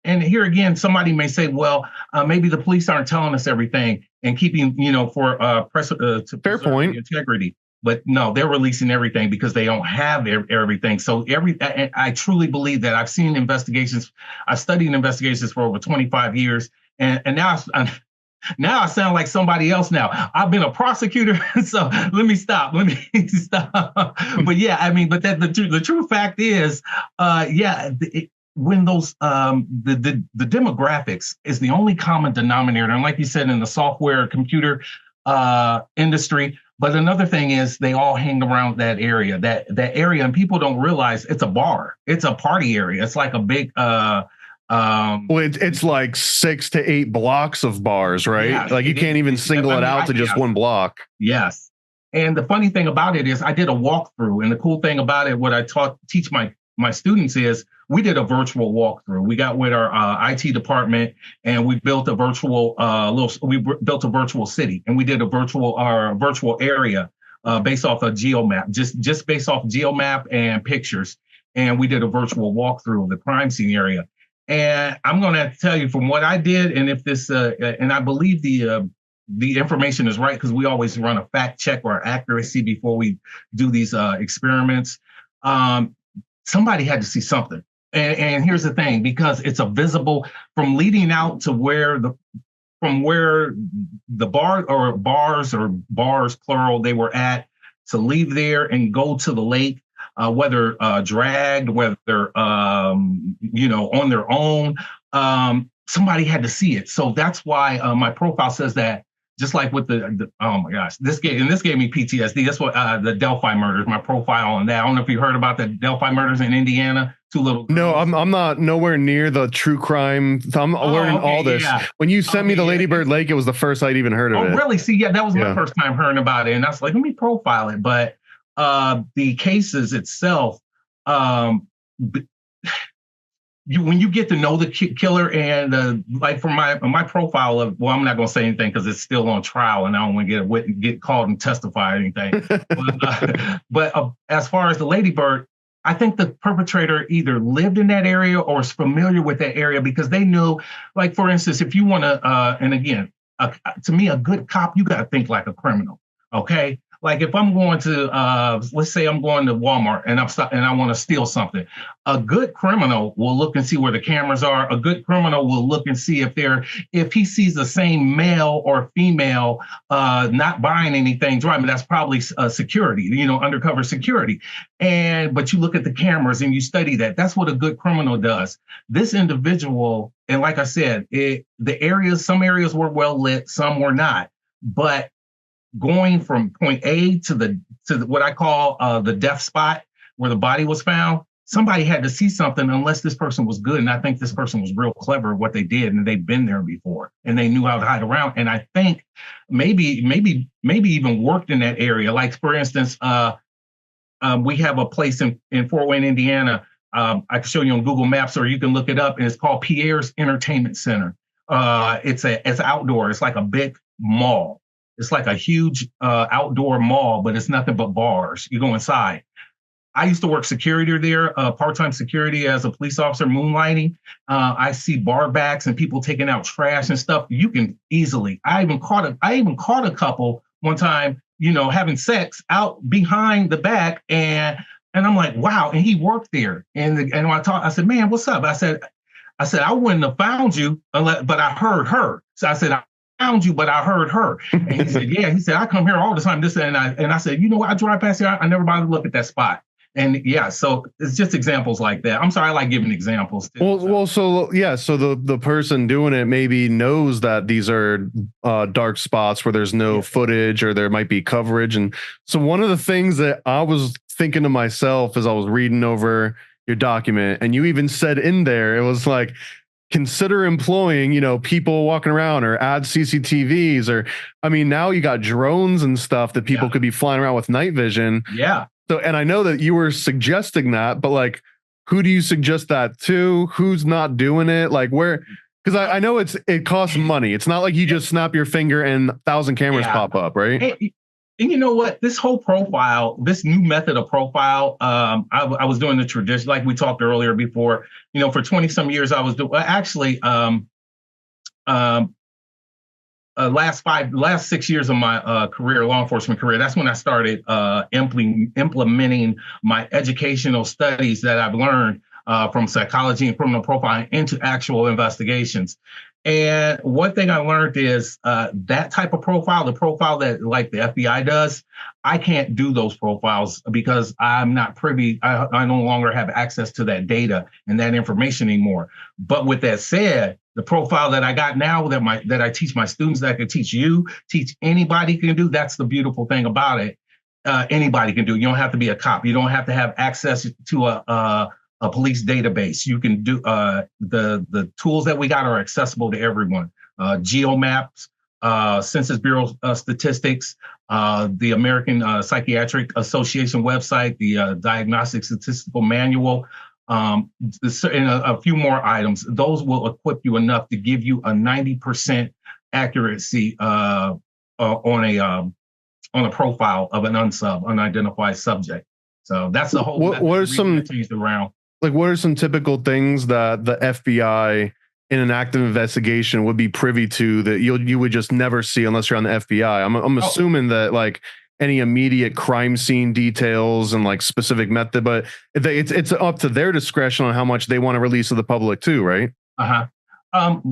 and here again, somebody may say, well, maybe the police aren't telling us everything and keeping, for to fair point integrity. But no, they're releasing everything because they don't have everything. So I truly believe that. I've seen investigations. I've studied investigations for over 25 years, and now I sound like somebody else. Now I've been a prosecutor, so let me stop. But yeah, I mean, but the true fact is, when those the demographics is the only common denominator, and like you said, in the software computer industry. But another thing is they all hang around that area, and people don't realize it's a bar, it's a party area. It's like a big it's like 6 to 8 blocks of bars, right? Yeah, like you can't even single it out to just one block. Yes. And the funny thing about it is I did a walkthrough, and the cool thing about it, what I teach my students is we did a virtual walkthrough. We got with our IT department, and we built a virtual built a virtual city, and we did a virtual area based off a geomap, just based off geomap and pictures. And we did a virtual walkthrough of the crime scene area. And I'm going to tell you from what I did, and if this and I believe the information is right, because we always run a fact check or accuracy before we do these experiments. Somebody had to see something. And here's the thing, because it's a visible from leading out to where the bars plural they were at, to leave there and go to the lake, whether dragged, whether on their own, somebody had to see it. So that's why my profile says that. Just like with the oh my gosh, this gave me PTSD. That's what the Delphi murders, my profile on that. I don't know if you heard about the Delphi murders in Indiana. 2 little girls. No, I'm not nowhere near the true crime. I'm learning all this. Yeah. When you sent me the Lady Bird Lake, it was the first I'd even heard of it. Oh, really? See, yeah, that was my first time hearing about it. And I was like, let me profile it. But the cases itself, when you get to know the killer, and like for my profile of, well, I'm not going to say anything because it's still on trial and I don't want to get called and testify or anything. But as far as the Lady Bird, I think the perpetrator either lived in that area or is familiar with that area because they knew, like, for instance, if you want to, and again, to me, a good cop, you got to think like a criminal. Okay. Like if I'm going to, let's say I'm going to Walmart and I want to steal something. A good criminal will look and see where the cameras are. A good criminal will look and see if he sees the same male or female not buying anything driving. That's probably security, undercover security. But you look at the cameras and you study that. That's what a good criminal does. This individual, and like I said, some areas were well lit, some were not, but going from point A to what I call the death spot where the body was found, somebody had to see something unless this person was good. And I think this person was real clever at what they did, and they've been there before and they knew how to hide around. And I think maybe even worked in that area. Like for instance, we have a place in Fort Wayne, Indiana. I can show you on Google Maps, or you can look it up, and it's called Pierre's Entertainment Center. It's outdoor. It's like a big mall. It's like a huge outdoor mall, but it's nothing but bars. You go inside. I used to work security there, part-time security as a police officer, moonlighting. I see bar backs and people taking out trash and stuff. You can easily. I even caught a couple one time, having sex out behind the back, and I'm like, wow. And he worked there. And when I said, man, what's up? I said, I wouldn't have found you but I heard her. So I said, I found you, but I heard her. And he said, yeah. He said, I come here all the time. And I said, you know what? I drive past here. I never bothered to look at that spot. And yeah, so it's just examples like that. I'm sorry, I like giving examples too. So the person doing it maybe knows that these are dark spots where there's no footage or there might be coverage. And so one of the things that I was thinking to myself as I was reading over your document, and you even said in there, it was like, consider employing, people walking around, or add CCTVs, or, I mean, now you got drones and stuff that people could be flying around with night vision. Yeah. So, and I know that you were suggesting that, but like, who do you suggest that to? Who's not doing it? Like where, because I know it costs money. It's not like you just snap your finger and 1,000 cameras pop up, right? And you know what? This whole profile, this new method of profile, I was doing the tradition, like we talked earlier before, for 20 some years, I was doing, last 6 years of my career, law enforcement career, that's when I started implementing my educational studies that I've learned from psychology and criminal profiling into actual investigations. And one thing I learned is that type of profile, the profile that like the FBI does, I can't do those profiles because I'm not privy. I no longer have access to that data and that information anymore. But with that said, the profile that I got now that I teach my students, that I can teach anybody can do. That's the beautiful thing about it. Anybody can do. You don't have to be a cop. You don't have to have access to a police database. You can do the tools that we got are accessible to everyone. Geomaps, Census Bureau statistics, the American Psychiatric Association website, the Diagnostic Statistical Manual, and a few more items. Those will equip you enough to give you a 90% accuracy on a profile of an unidentified subject. So that's the whole. What are some changed around? Like, what are some typical things that the FBI in an active investigation would be privy to that you would just never see unless you're on the FBI? I'm assuming that like any immediate crime scene details and like specific method, but it's up to their discretion on how much they want to release to the public too, right?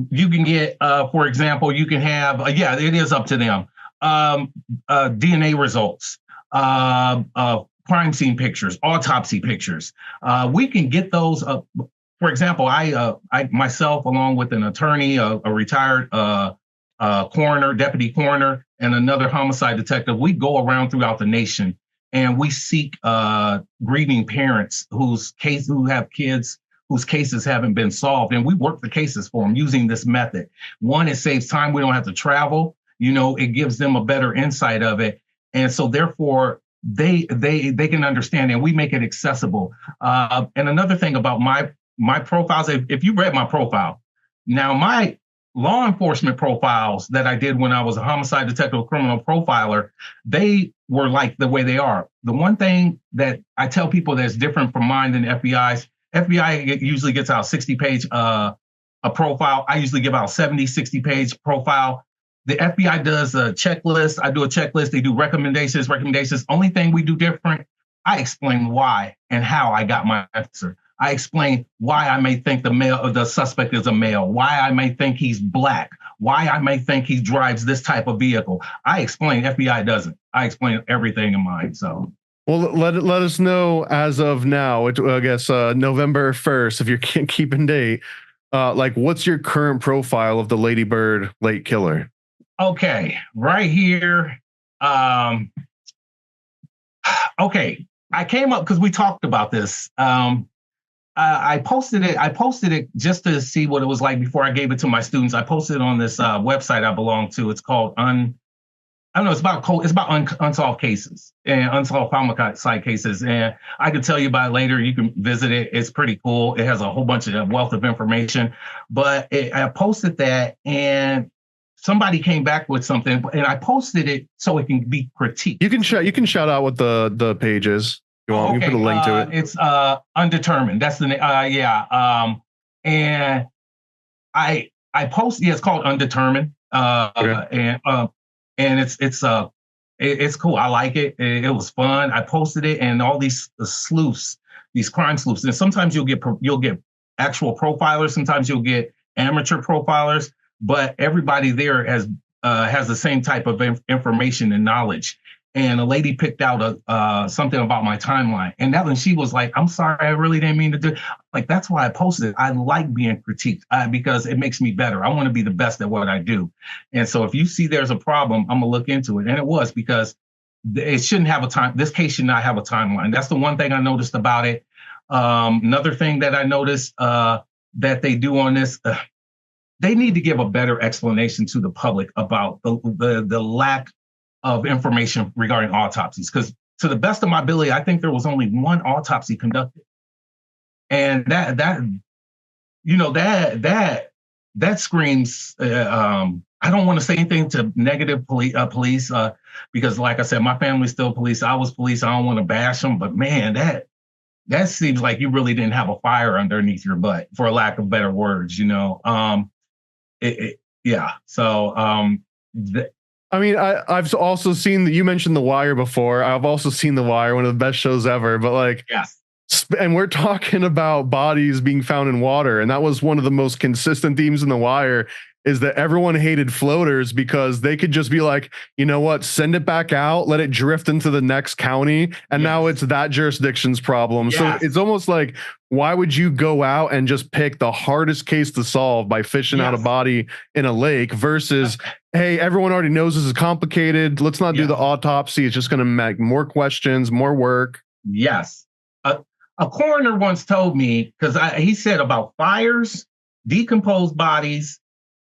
You can get, for example, you can have, it is up to them. DNA results, crime scene pictures, autopsy pictures. We can get those. For example, I myself, along with an attorney, a retired coroner, deputy coroner, and another homicide detective, we go around throughout the nation and we seek grieving parents who have kids whose cases haven't been solved, and we work the cases for them using this method. One, it saves time; we don't have to travel. It gives them a better insight of it, and so therefore they can understand, and we make it accessible. And another thing about my profiles, if you read my profile, now law enforcement profiles that I did when I was a homicide detective, criminal profiler, they were like the way they are. The one thing that I tell people that's different from mine than FBI's, FBI usually gets out 60-page a profile. I usually give out 70, 60-page profile. The FBI does a checklist. I do a checklist. They do recommendations. Only thing we do different, I explain why and how I got my answer. I explain why I may think the suspect is a male, why I may think he's black, why I may think he drives this type of vehicle. I explain. FBI doesn't. I explain everything in mine. So. Well, let us know as of now, I guess November 1st, if you're keeping date, like what's your current profile of the Lady Bird late killer? Okay, right here. Okay, I came up because we talked about this. I posted it just to see what it was like before I gave it to my students. I posted it on this website I belong to. It's called it's about unsolved cases and unsolved homicide cases. And I can tell you about it later. You can visit it. It's pretty cool. It has a whole bunch of wealth of information. But I posted that, and somebody came back with something, and I posted it so it can be critiqued. You can shout out what the page is. You want? Okay. You put a link to it. It's Undetermined. That's the name. And I posted. Yeah, it's called Undetermined. Okay. And it's cool. I like it. It was fun. I posted it, and all these sleuths, these crime sleuths, and sometimes you'll get actual profilers. Sometimes you'll get amateur profilers. But everybody there has the same type of information and knowledge. And a lady picked out something about my timeline. And that when she was like, I'm sorry, I really didn't mean to do it. Like, that's why I posted it. I like being critiqued because it makes me better. I want to be the best at what I do. And so if you see there's a problem, I'm going to look into it. And it was because it shouldn't have a time. This case should not have a timeline. That's the one thing I noticed about it. Another thing that I noticed that they do on this, they need to give a better explanation to the public about the lack of information regarding autopsies. Because to the best of my ability, I think there was only one autopsy conducted, and that screams. I don't want to say anything to negative police because, like I said, my family's still police. I was police. I don't want to bash them, but man, that seems like you really didn't have a fire underneath your butt, for lack of better words. I mean, I've also seen that you mentioned The Wire before. I've also seen The Wire, one of the best shows ever. But like, yes, and we're talking about bodies being found in water, and that was one of the most consistent themes in The Wire. Is that everyone hated floaters because they could just be like, you know what, send it back out, let it drift into the next county, and now it's that jurisdiction's problem. Yes. So it's almost like, why would you go out and just pick the hardest case to solve by fishing out a body in a lake versus, hey, everyone already knows this is complicated. Let's not do the autopsy. It's just going to make more questions, more work. Yes. A coroner once told me, because he said about fires, decomposed bodies,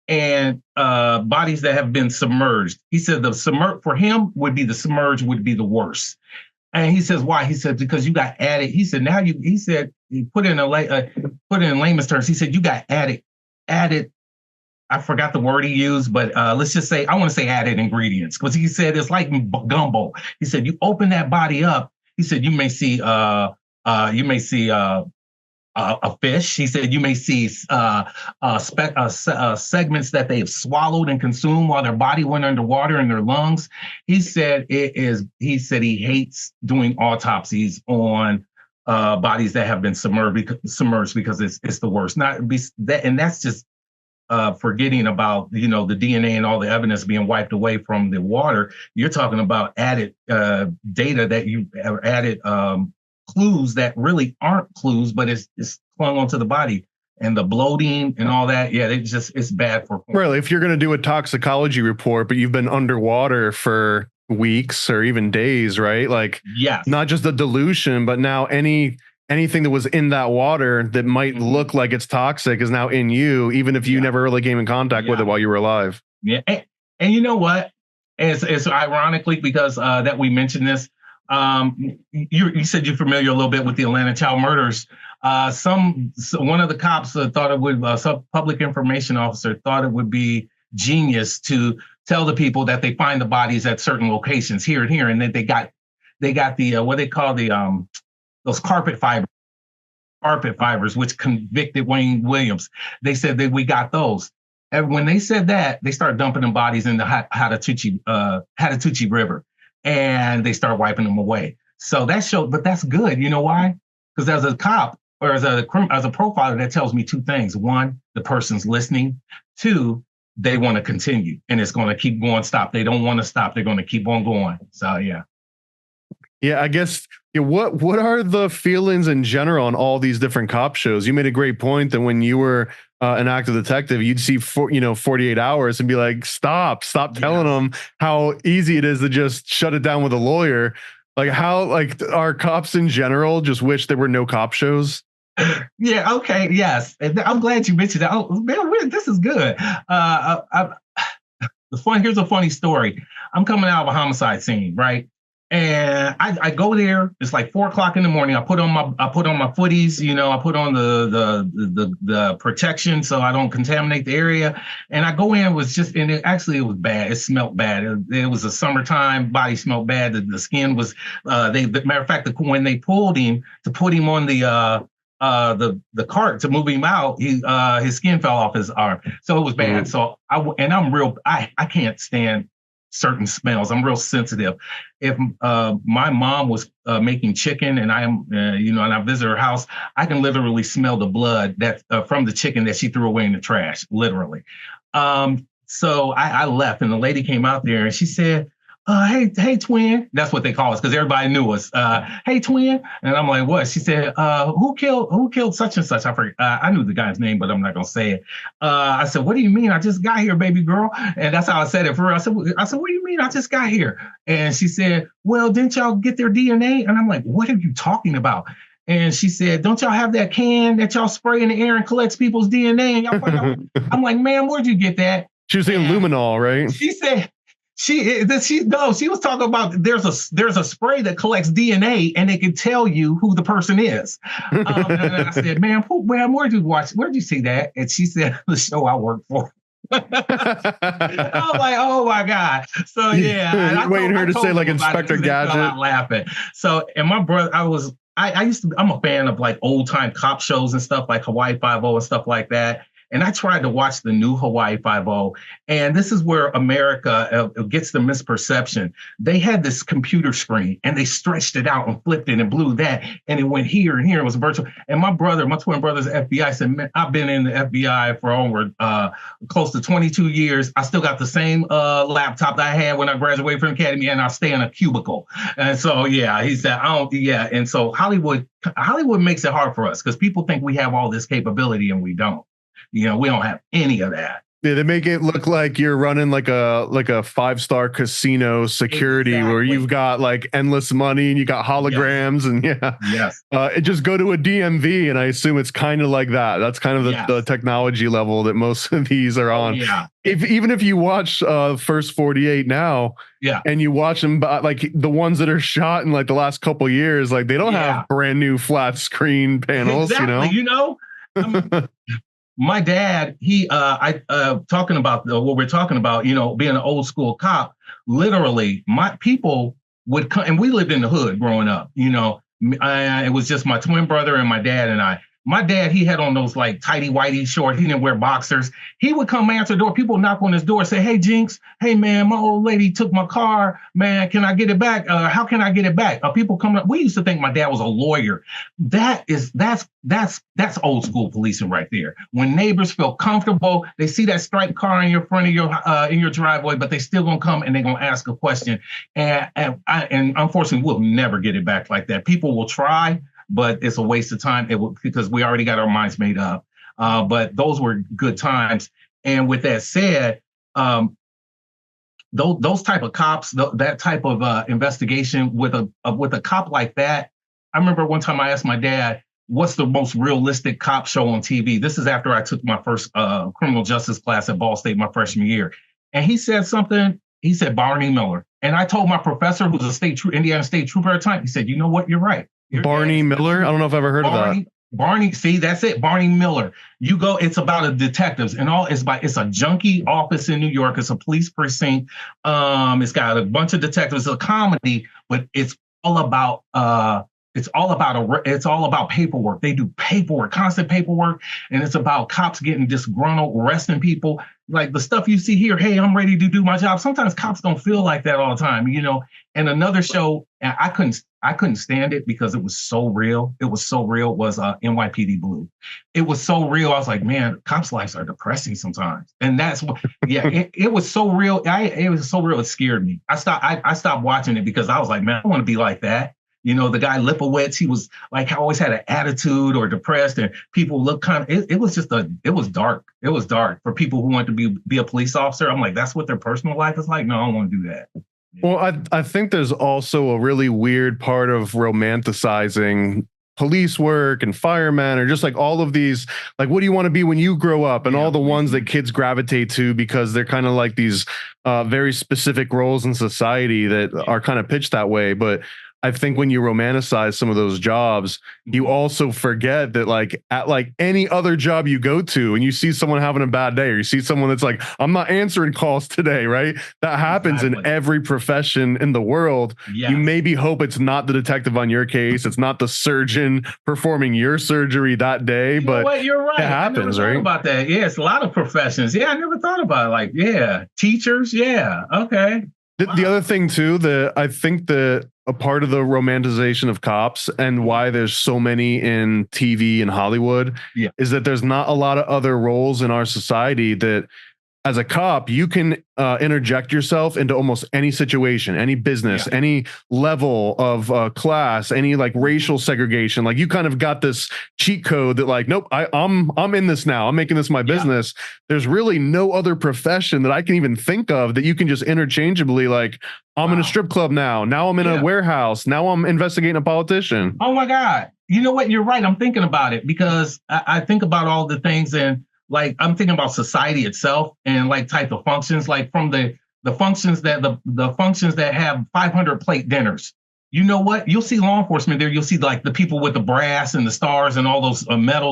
and bodies that have been submerged. He said for him would be the submerged would be the worst. And he says, why? He said, because you got added. He said, he put in layman's terms. He said, you got added. I forgot the word he used, but let's just say, I want to say added ingredients, because he said, it's like gumbo. He said, you open that body up. He said, you may see a fish. He said you may see segments that they have swallowed and consumed while their body went underwater in their lungs. He said he hates doing autopsies on bodies that have been submerged because it's the worst. And that's just forgetting about the DNA and all the evidence being wiped away from the water. You're talking about added data that you added. Clues that really aren't clues, but it's clung onto the body, and the bloating and all that. Yeah, it's bad for. Really, if you're going to do a toxicology report, but you've been underwater for weeks or even days, right? Like, yes, not just the dilution, but now anything that was in that water that might look like it's toxic is now in you, even if you never really came in contact with it while you were alive. Yeah, and you know what? It's ironically because that we mentioned this. You said you're familiar a little bit with the Atlanta child murders. One of the cops thought it would, some public information officer thought it would be genius to tell the people that they find the bodies at certain locations here and here, and then they got the what they call the those carpet fibers, which convicted Wayne Williams. They said that we got those. And when they said that, they started dumping them bodies in the Hatatuchi River, and they start wiping them away. So that showed, but that's good. You know why? Because as a cop or as a profiler, that tells me two things. one, the person's listening. two, they want to continue, and it's going to keep going. Stop. They don't want to stop. They're going to keep on going. So, yeah. Yeah, I guess what are the feelings in general on all these different cop shows? You made a great point that when you were an active detective, you'd see 48 Hours and be like, stop telling them how easy it is to just shut it down with a lawyer. Like how, like, our cops in general just wish there were no cop shows. Yeah. Okay. Yes. I'm glad you mentioned that. Oh man, this is good. Here's a funny story. I'm coming out of a homicide scene, right? And I go there. It's like 4:00 in the morning. I put on my footies. I put on the protection so I don't contaminate the area. And I go in. It was bad. It smelled bad. It was a summertime. Body smelled bad. The skin was. Matter of fact, when they pulled him to put him on the cart to move him out, his skin fell off his arm. So it was bad. So I can't stand certain smells. I'm real sensitive. If my mom was making chicken and and I visit her house, I can literally smell the blood that from the chicken that she threw away in the trash, literally. So I left, and the lady came out there and she said, hey, twin. That's what they call us because everybody knew us. Hey, twin. And I'm like, what? She said, who killed such and such? I forget. I knew the guy's name, but I'm not going to say it. I said, what do you mean? I just got here, baby girl. And that's how I said it for her. I said, what do you mean? I just got here. And she said, well, didn't y'all get their DNA? And I'm like, what are you talking about? And she said, don't y'all have that can that y'all spray in the air and collects people's DNA? And y'all find out? I'm like, ma'am, where'd you get that? She was saying luminol, right? She said, she was talking about there's a spray that collects DNA and it can tell you who the person is. And I said, ma'am, where'd you see that? And she said, the show I work for. I was like, oh my God. So yeah. And waiting her to say like Inspector Gadget. Laughing. So, and my brother, I'm a fan of like old time cop shows and stuff like Hawaii Five-0 and stuff like that. And I tried to watch the new Hawaii Five-0, and this is where America gets the misperception. They had this computer screen, and they stretched it out and flipped it and blew that, and it went here and here. It was virtual. And my twin brother's FBI said, man, I've been in the FBI for over close to 22 years. I still got the same laptop that I had when I graduated from the academy, and I stay in a cubicle. And so, yeah, he said, And so Hollywood makes it hard for us because people think we have all this capability, and we don't. We don't have any of that. Yeah, they make it look like you're running like a 5-star casino security where you've got like endless money and you got holograms and it just go to a DMV and I assume it's kind of like that. That's kind of the technology level that most of these are on. Yeah. Even if you watch First 48 now, and you watch them like the ones that are shot in like the last couple years, like they don't have brand new flat screen panels. My dad, talking about what we're talking about, being an old school cop, literally my people would come, and we lived in the hood growing up, it was just my twin brother and my dad and I. My dad, he had on those like tighty whitey shorts. He didn't wear boxers. He would come answer the door. People knock on his door, say, hey, Jinx, hey, man, my old lady took my car. Man, can I get it back? How can I get it back? People coming up. We used to think my dad was a lawyer. That's old school policing right there. When neighbors feel comfortable, they see that striped car in your front of in your driveway, but they still gonna come and they're gonna ask a question. And unfortunately, we'll never get it back like that. People will try, but it's a waste of time because we already got our minds made up. But those were good times. And with that said, those type of cops, that type of investigation with a cop like that, I remember one time I asked my dad, what's the most realistic cop show on TV? This is after I took my first criminal justice class at Ball State my freshman year. And he said something. He said Barney Miller. And I told my professor, who's a Indiana State Trooper at the time, he said, you know what, you're right. Barney Miller? I don't know if I've ever heard of that. Barney, see, that's it. Barney Miller. You go, it's about a detectives and all. It's a junkie office in New York. It's a police precinct. It's got a bunch of detectives. It's a comedy, but it's all about paperwork. They do paperwork, constant paperwork, and it's about cops getting disgruntled, arresting people. Like the stuff you see here, hey, I'm ready to do my job. Sometimes cops don't feel like that all the time, you know. And another show, and I couldn't stand it because it was so real. It was so real. Was NYPD Blue. It was so real. I was like, man, cops' lives are depressing sometimes. And that's what, yeah, it was so real. It was so real. It scared me. I stopped watching it because I was like, man, I want to be like that. You know, the guy Lipowitz, he was like, always had an attitude or depressed, and people look kind of, it was dark. It was dark for people who want to be a police officer. I'm like, that's what their personal life is like. No, I don't want to do that. Well, I think there's also a really weird part of romanticizing police work and firemen, or just like all of these, like, what do you want to be when you grow up? And all the ones that kids gravitate to because they're kind of like these very specific roles in society that are kind of pitched that way. But I think when you romanticize some of those jobs, you also forget that, like, at like any other job you go to and you see someone having a bad day, or you see someone that's like, I'm not answering calls today, right? That happens in every profession in the world. You maybe hope it's not the detective on your case. It's not the surgeon performing your surgery that day, but you're right. It happens, right? About that. Yeah, it's a lot of professions. Yeah, I never thought about it. Like, yeah, teachers. Yeah. Okay. The other thing too, that I think that a part of the romanticization of cops and why there's so many in TV and Hollywood is that there's not a lot of other roles in our society that, as a cop, you can interject yourself into almost any situation, any business, any level of class, any like racial segregation. Like, you kind of got this cheat code that, like, nope, I'm in this now. I'm making this my business. There's really no other profession that I can even think of that you can just interchangeably, like, I'm in a strip club now. Now I'm in a warehouse. Now I'm investigating a politician. Oh my God. You know what? You're right. I'm thinking about it because I think about all the things, and like, I'm thinking about society itself and like type of functions, like from the functions that the functions that have 500 plate dinners. You know what? You'll see law enforcement there. You'll see like the people with the brass and the stars and all those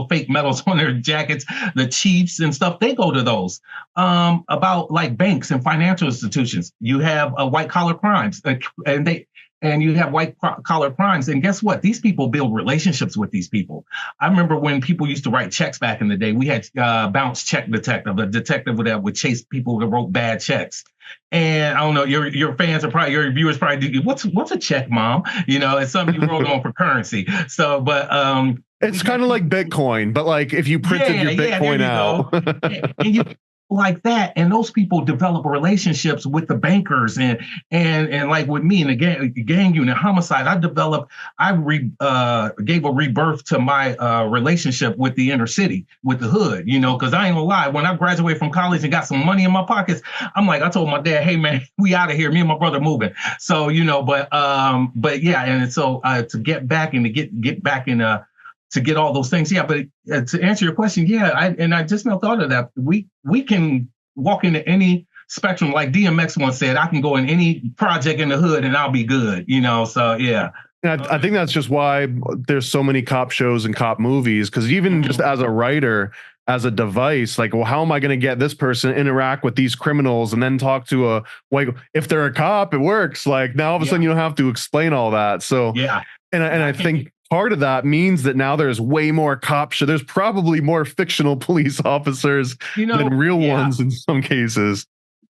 fake medals on their jackets, the chiefs and stuff. They go to those. About like banks and financial institutions, you have white collar crimes, and you have white collar crimes. And guess what? These people build relationships with these people. I remember when people used to write checks back in the day, we had bounce check detective, a detective that would chase people that wrote bad checks. And I don't know, your fans are probably, your viewers probably do, what's a check, mom? You know, it's something you wrote on for currency. So, but it's kind of like Bitcoin, but like if you printed your Bitcoin out. And you like that, and those people develop relationships with the bankers and like with me in the gang unit homicide, I gave a rebirth to my relationship with the inner city, with the hood, you know, because I ain't gonna lie, when I graduated from college and got some money in my pockets, I'm like, I told my dad, hey man, we out of here, me and my brother moving. So, you know, but yeah, and so to get back and to get back in to get all those things. Yeah. But to answer your question, I just now thought of that. We can walk into any spectrum. Like DMX once said, I can go in any project in the hood and I'll be good, you know? So, yeah. I think that's just why there's so many cop shows and cop movies. Cause even just as a writer, as a device, like, well, how am I going to get this person to interact with these criminals and then talk to a, like, if they're a cop, it works. Like, now all of a sudden you don't have to explain all that. So, and I think part of that means that now there's way more cop show. There's probably more fictional police officers than real ones in some cases.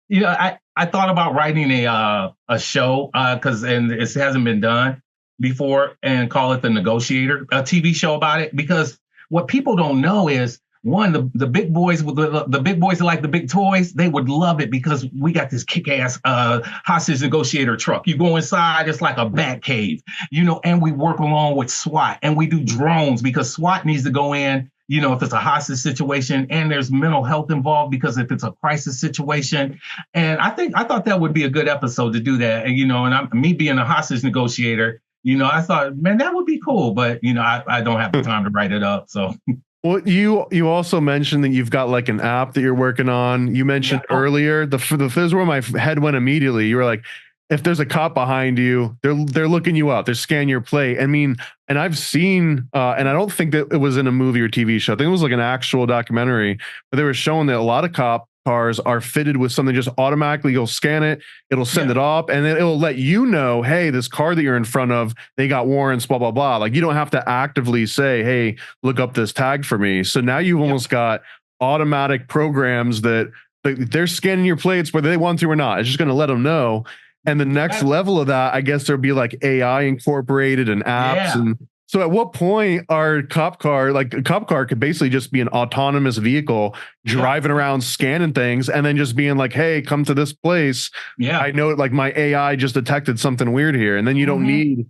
You know, I thought about writing a show because it hasn't been done before, and call it The Negotiator, a TV show about it. Because what people don't know is, one, the big boys with the big boys that like the big toys, they would love it because we got this kick-ass hostage negotiator truck. You go inside, it's like a bat cave, you know, and we work along with SWAT, and we do drones because SWAT needs to go in, you know, if it's a hostage situation, and there's mental health involved because if it's a crisis situation. And I thought that would be a good episode to do that. And, you know, and me being a hostage negotiator, you know, I thought, man, that would be cool. But, you know, I don't have the time to write it up. So. Well, you also mentioned that you've got like an app that you're working on. You mentioned earlier, this is where my head went immediately. You were like, if there's a cop behind you, they're looking you up. They're scanning your plate. I mean, and I've seen, and I don't think that it was in a movie or TV show. I think it was like an actual documentary, but they were showing that a lot of cop cars are fitted with something just automatically. You'll scan it, it'll send it up, and then it'll let you know, hey, this car that you're in front of, they got warrants, blah, blah, blah. Like you don't have to actively say, hey, look up this tag for me. So now you've almost got automatic programs that they're scanning your plates whether they want to or not. It's just going to let them know. And the next level of that, I guess there'll be like AI incorporated and apps. And so at what point our cop car, like a cop car could basically just be an autonomous vehicle driving around scanning things and then just being like, hey, come to this place. I know like my AI just detected something weird here. And then you don't need,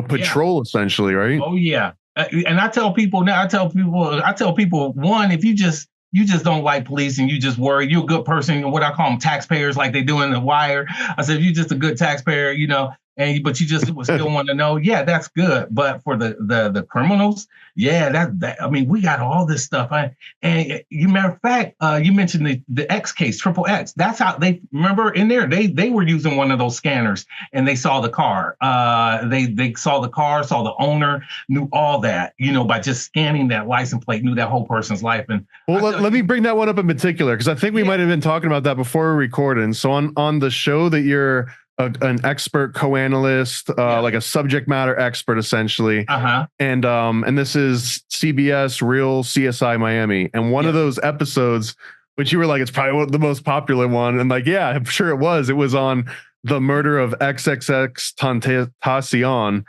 patrol essentially, right? Oh yeah. And I tell people, one, if you just don't like police and you just worry, you're a good person, what I call them taxpayers, like they do in The Wire. I said, if you're just a good taxpayer, but you just still want to know, that's good. But for the criminals, that I mean, we got all this stuff. And you matter of fact, you mentioned the X case, Triple X. That's how they remember in there. They were using one of those scanners and they saw the car. They saw the car, saw the owner, knew all that, by just scanning that license plate, knew that whole person's life. And let me bring that one up in particular, because I think we might have been talking about that before we're recording. So on the show that you're an expert co-analyst, like a subject matter expert, essentially. And this is CBS Real CSI Miami. And one of those episodes, which you were like, it's probably the most popular one. And like, yeah, I'm sure it was. It was on the murder of XXX Tentacion.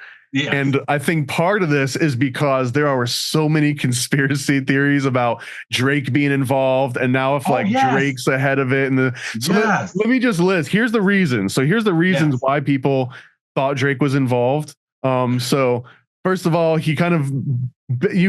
And I think part of this is because there are so many conspiracy theories about Drake being involved. And now if Drake's ahead of it. And let me just list, here's the reason. So here's the reasons why people thought Drake was involved. So first of all, you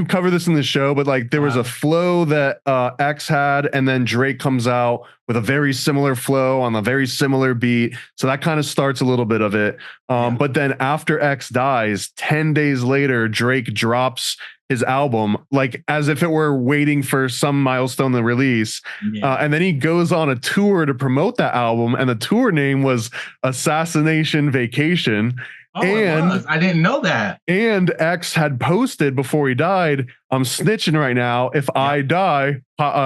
cover this in the show, but like there was a flow that X had, and then Drake comes out with a very similar flow on a very similar beat. So that kind of starts a little bit of it. But then after X dies, 10 days later, Drake drops his album, like as if it were waiting for some milestone to release. And then he goes on a tour to promote that album. And the tour name was Assassination Vacation. I didn't know that. And X had posted before he died, I'm snitching right now. If I die,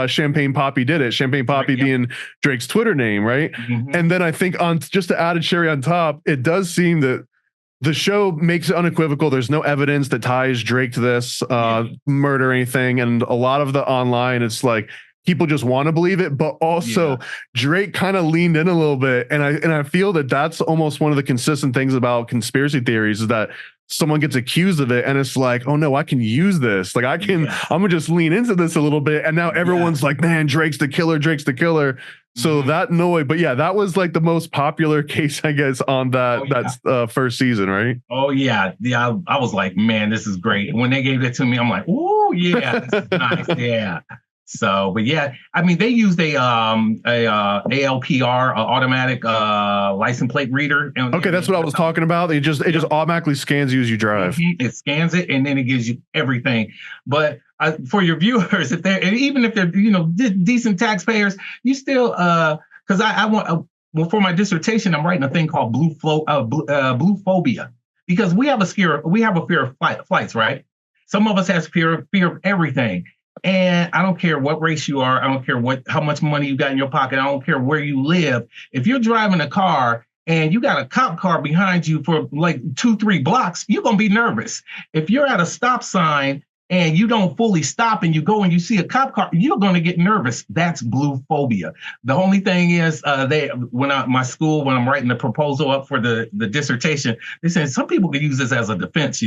Champagne Poppy did it. Champagne Poppy being Drake's Twitter name, right? And then I think on just to add a cherry on top, it does seem that the show makes it unequivocal. There's no evidence that ties Drake to this murder or anything. And a lot of the online, it's like, people just want to believe it, but also Drake kind of leaned in a little bit. And I feel that that's almost one of the consistent things about conspiracy theories is that someone gets accused of it and it's like, oh no, I can use this. Like I'm gonna just lean into this a little bit. And now everyone's like, man, Drake's the killer. So that noise, but that was like the most popular case, I guess, on that first season, right? Oh yeah. I was like, man, this is great. When they gave it to me, I'm like, oh yeah, this is nice. So, but I mean, they used a ALPR, automatic license plate reader. Okay, that's what I was talking about. It just automatically scans you as you drive. It scans it, and then it gives you everything. But for your viewers, even if they're decent taxpayers, you still because I want for my dissertation, I'm writing a thing called blue phobia, because we have a fear of flights, right? Some of us have fear of everything. And I don't care what race you are. I don't care how much money you got in your pocket. I don't care where you live. If you're driving a car and you got a cop car behind you for like 2-3 blocks, you're going to be nervous. If you're at a stop sign and you don't fully stop and you go and you see a cop car, you're going to get nervous. That's blue phobia. The only thing is when I'm writing the proposal up for the dissertation, they said some people could use this as a defense,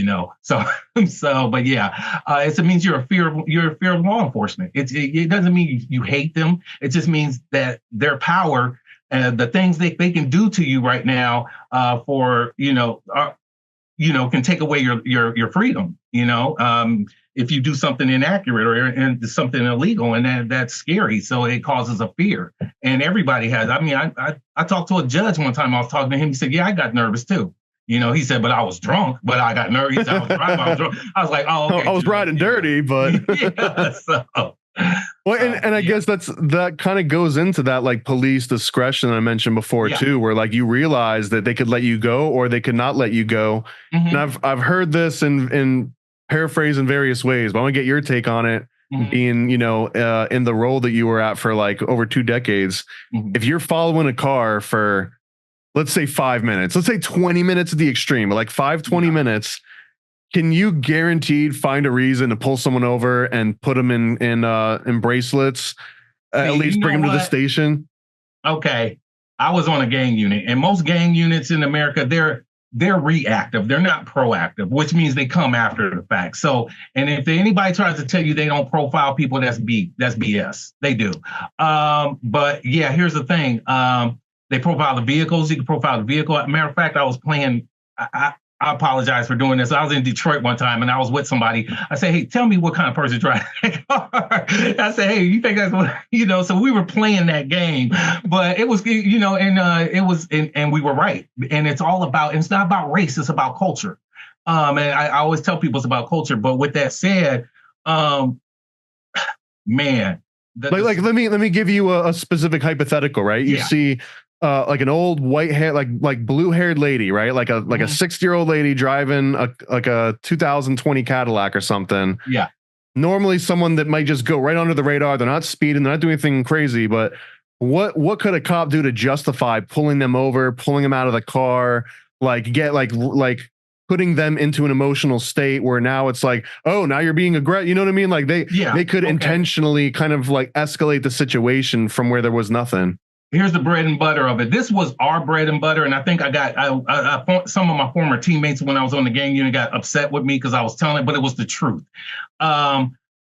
So but it means you're a fear of law enforcement. It doesn't mean you hate them. It just means that their power and the things they can do to you right now can take away your freedom, if you do something inaccurate or something illegal, and that's scary. So it causes a fear, and everybody has. I mean, I talked to a judge one time. I was talking to him. He said, "Yeah, I got nervous too." He said, "But I was drunk, but I got nervous." He said, "I was driving, I was drunk." I was like, "Oh, okay." I was riding dirty, but Well, and I guess that kind of goes into that like police discretion I mentioned before too, where like you realize that they could let you go or they could not let you go. And I've heard this in paraphrase in various ways, but I want to get your take on it. Being, in the role that you were at for like over 2 decades, if you're following a car for, let's say 5 minutes, let's say 20 minutes at the extreme, but like 20 minutes, can you guaranteed find a reason to pull someone over and put them in bracelets, at least bring them to the station? Okay. I was on a gang unit, and most gang units in America, they're reactive. They're not proactive, which means they come after the fact. So, and if anybody tries to tell you they don't profile people, that's BS. They do. But yeah, here's the thing. They profile the vehicles. You can profile the vehicle. As a matter of fact, I was playing, I apologize for doing this. I was in Detroit one time and I was with somebody. I said, hey, tell me what kind of person drives that car. I said, hey, you think that's what, so we were playing that game, but it was, and we were right. And it's not about race. It's about culture. And I always tell people it's about culture. But with that said, man. Let me give you a specific hypothetical, right? You see like an old white hair, like blue haired lady, right? Like a 60-year-old lady driving a 2020 Cadillac or something. Yeah. Normally someone that might just go right under the radar. They're not speeding. They're not doing anything crazy. But what could a cop do to justify pulling them over, pulling them out of the car, like putting them into an emotional state where now it's like, oh, now you're being aggressive. You know what I mean? Like they could intentionally kind of like escalate the situation from where there was nothing. Here's the bread and butter of it. This was our bread and butter. And I think I some of my former teammates when I was on the gang unit got upset with me because I was telling it, but it was the truth.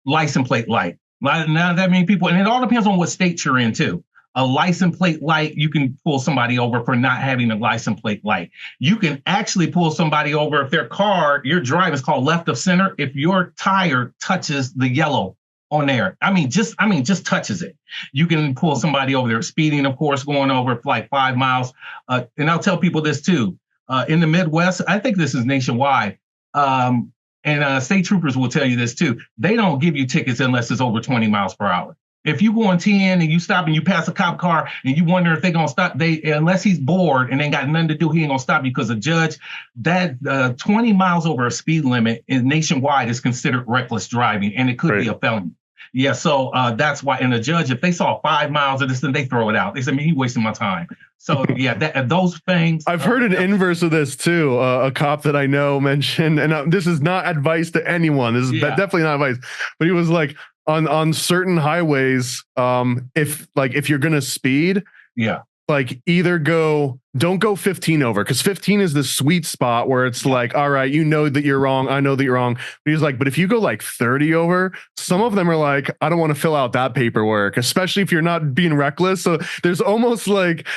License plate light. Not that many people. And it all depends on what state you're in too. A license plate light, you can pull somebody over for not having a license plate light. You can actually pull somebody over if their car, your drive is called left of center. If your tire touches the yellow on there, just touches it. You can pull somebody over there. Speeding, of course, going over for like 5 miles. And I'll tell people this too. In the Midwest, I think this is nationwide. And state troopers will tell you this too. They don't give you tickets unless it's over 20 miles per hour. If you go on 10 and you stop and you pass a cop car and you wonder if they're going to stop, unless he's bored and ain't got nothing to do, he ain't going to stop you because a judge, that 20 miles over a speed limit nationwide is considered reckless driving, and it could be a felony. Yeah, so that's why. And a judge, if they saw 5 miles of this, then they throw it out. They say, man, he wasting my time. So yeah, those things. I've heard an inverse of this too. A cop that I know mentioned, and this is not advice to anyone. This is definitely not advice, but he was like, on certain highways, if you're gonna speed, like either don't go 15 over, because 15 is the sweet spot where it's like, all right, you know that you're wrong, I know that you're wrong. But he's like, but if you go like 30 over, some of them are like, I don't want to fill out that paperwork, especially if you're not being reckless. So there's almost like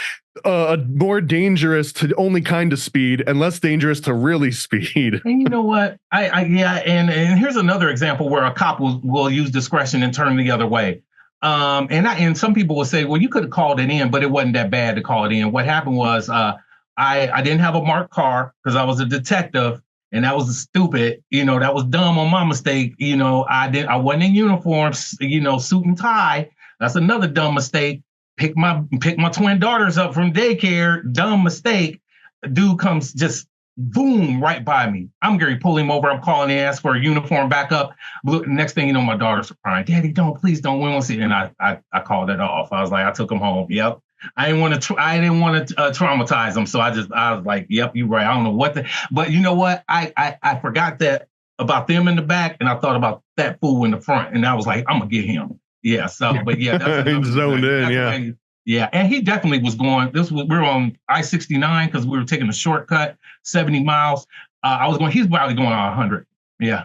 more dangerous to only kind of speed and less dangerous to really speed. And you know what? And here's another example where a cop will use discretion and turn the other way. And some people will say, well, you could have called it in, but it wasn't that bad to call it in. What happened was I didn't have a marked car because I was a detective, and that was stupid. That was dumb on my mistake. I wasn't in uniform, suit and tie. That's another dumb mistake. Pick my twin daughters up from daycare. Dumb mistake. Dude comes just boom right by me. I'm going to pull him over. I'm calling and ask for a uniform backup. Next thing you know, my daughters are crying. Daddy, please don't. We won't see. And I called it off. I was like, I took him home. Yep. I didn't want to traumatize them. So I was like, yep, you're right. I don't know but you know what? I forgot that about them in the back, and I thought about that fool in the front, and I was like, I'm gonna get him. Yeah. So, but yeah, that's zoned in. Yeah, and he definitely was going. We were on I-69 because we were taking a shortcut, 70 miles. He's probably going on 100. Yeah.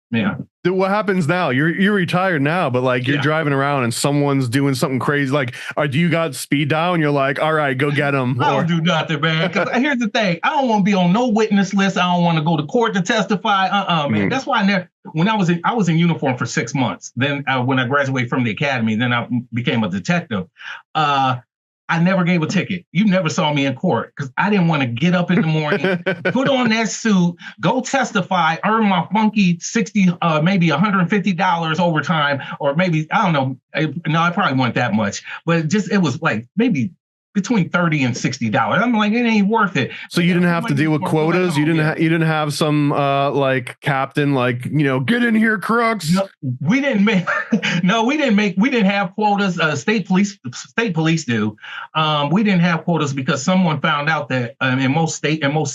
Dude, what happens now? You're retired now, but like you're driving around and someone's doing something crazy. Like, do you got speed dial and you're like, all right, go get them? I don't do nothing, man. Because here's the thing: I don't want to be on no witness list. I don't want to go to court to testify. Man. That's why when I was in uniform for 6 months. Then when I graduated from the academy, then I became a detective. I never gave a ticket. You never saw me in court because I didn't want to get up in the morning, put on that suit, go testify, earn my funky $60, maybe $150 overtime, or maybe, I don't know. No, I probably want that much, but it was like maybe between $30 and $60. I'm like, it ain't worth it. So you didn't have to deal with quotas. You didn't have some like captain, like, get in here, Crux. No, we didn't have quotas. State police do. We didn't have quotas because someone found out that in most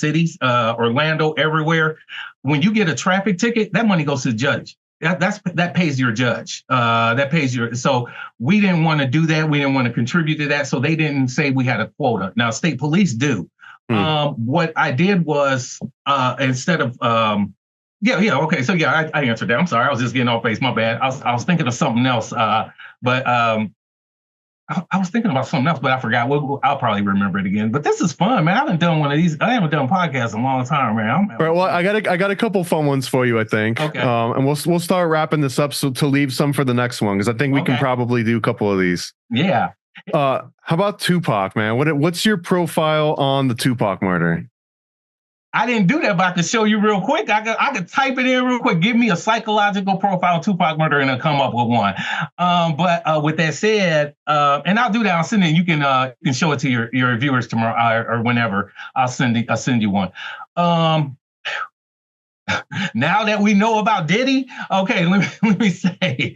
cities, Orlando, everywhere, when you get a traffic ticket, that money goes to the judge. That pays your judge. So we didn't want to do that. We didn't want to contribute to that. So they didn't say we had a quota. Now state police do. What I did was instead of okay. So I answered that. I'm sorry. I was just getting off base. My bad. I was thinking of something else. But I was thinking about something else, but I forgot. I'll probably remember it again. But this is fun, man. I haven't done one of these. I haven't done podcasts in a long time, man. All right. Well, I got a couple fun ones for you, I think. Okay. And we'll start wrapping this up to leave some for the next one because I think we can probably do a couple of these. Yeah. How about Tupac, man? What's your profile on the Tupac murder? I didn't do that, but I could show you real quick. I could type it in real quick. Give me a psychological profile of Tupac murder, and I'll come up with one. But with that said, and I'll do that. I'll send it. You can show it to your viewers tomorrow or whenever. I'll send you one. Now that we know about Diddy, okay, let me say.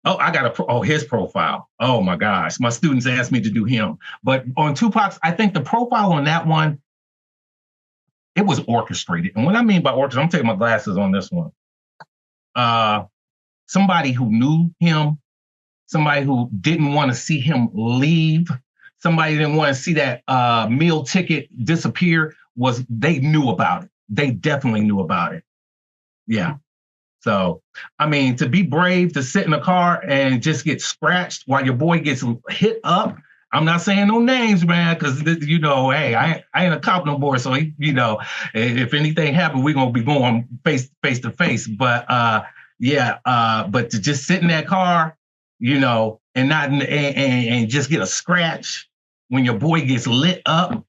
Oh, I got his profile. Oh my gosh, my students asked me to do him. But on Tupac's, I think the profile on that one, it was orchestrated. And what I mean by orchestrated, I'm taking my glasses on this one. Somebody who knew him, somebody who didn't want to see him leave, somebody didn't want to see that meal ticket disappear, they knew about it. They definitely knew about it. Yeah. So, I mean, to be brave, to sit in a car and just get scratched while your boy gets hit up. I'm not saying no names, man, because, hey, I ain't a cop no more. So, if anything happened, we're going to be going face to face. But, but to just sit in that car, and not and just get a scratch when your boy gets lit up.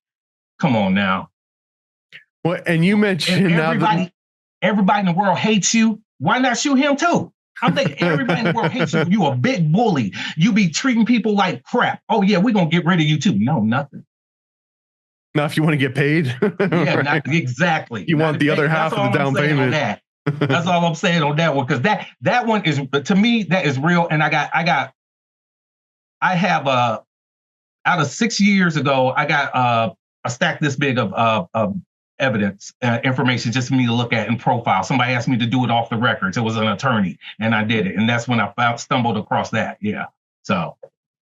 Come on now. Well, and you mentioned everybody in the world hates you. Why not shoot him too? I'm thinking everybody in the world hates you. You a big bully. You be treating people like crap. Oh yeah, we're gonna get rid of you too. No, nothing. Now, if you want to get paid, yeah, right. Exactly. You want the other half of the down payment. That's all I'm saying on that one, because that one is, to me, that is real. And I have out of 6 years ago, I got a stack this big of evidence, information just for me to look at and profile. Somebody asked me to do it off the records. It was an attorney, and I did it. And that's when I stumbled across that. Yeah. So.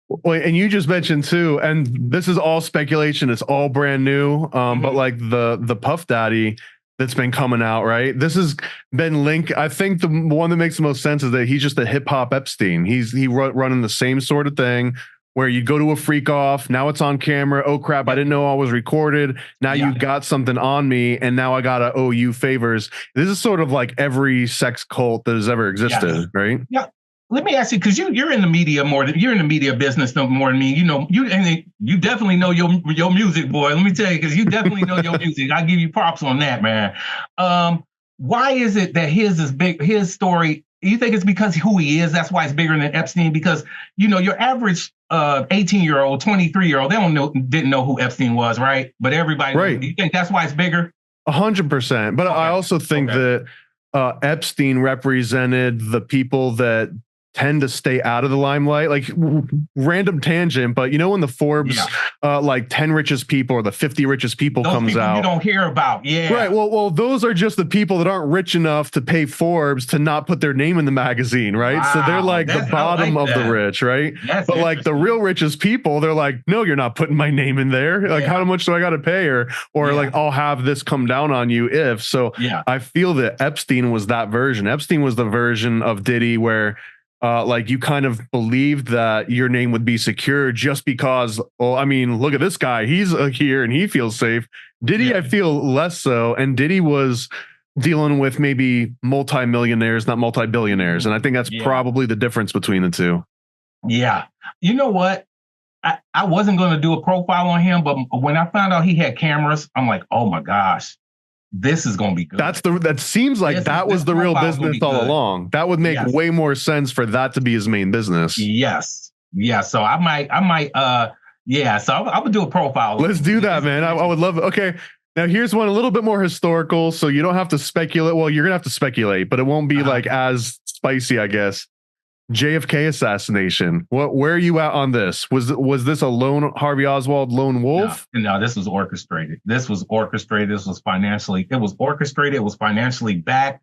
Well, and you just mentioned too, and this is all speculation. It's all brand new. But like the Puff Daddy that's been coming out, right? This has been linked. I think the one that makes the most sense is that he's just a hip hop Epstein. He's running the same sort of thing where you go to a freak off. Now it's on camera. Oh crap. I didn't know I was recorded. Now you got something on me. And now I got to owe you favors. This is sort of like every sex cult that has ever existed, right? Yeah. Let me ask you, because you're in the media you're in the media business more than me. You definitely know your music, boy. Let me tell you, because you definitely know your music. I give you props on that, man. Why is it that his is big? His story, you think it's because who he is? That's why it's bigger than Epstein. Because your average 18-year-old, 23-year-old, they didn't know who Epstein was, right? But everybody, right. You think that's why it's bigger? 100%. But okay. I also think that Epstein represented the people that tend to stay out of the limelight. Like, random tangent, but when the Forbes like 10 richest people or the 50 richest people those comes people out, you don't hear about. Yeah, right. Well, those are just the people that aren't rich enough to pay Forbes to not put their name in the magazine, right? Wow, so they're like the bottom of the rich, right? But like the real richest people, they're like, no, you're not putting my name in there. Like, how much do I got to pay her? Or like, I'll have this come down on you if. So I feel that Epstein was that version. Epstein was the version of Diddy where like you kind of believed that your name would be secure just because, look at this guy. He's here and he feels safe. Diddy, I feel less so. And Diddy was dealing with maybe multi-millionaires, not multi-billionaires. And I think that's probably the difference between the two. Yeah. You know what? I wasn't going to do a profile on him, but when I found out he had cameras, I'm like, oh my gosh, this is going to be good. That seems like that was the real business all along. That would make way more sense for that to be his main business. Yes. Yeah. So I might, so I would do a profile. Let's do that, man. I would love it. Okay. Now here's one a little bit more historical, so you don't have to speculate. Well, you're gonna have to speculate, but it won't be like as spicy, I guess. JFK assassination. Where are you at on this? Was this a Harvey Oswald lone wolf? No, this was orchestrated. This was orchestrated. It was financially backed.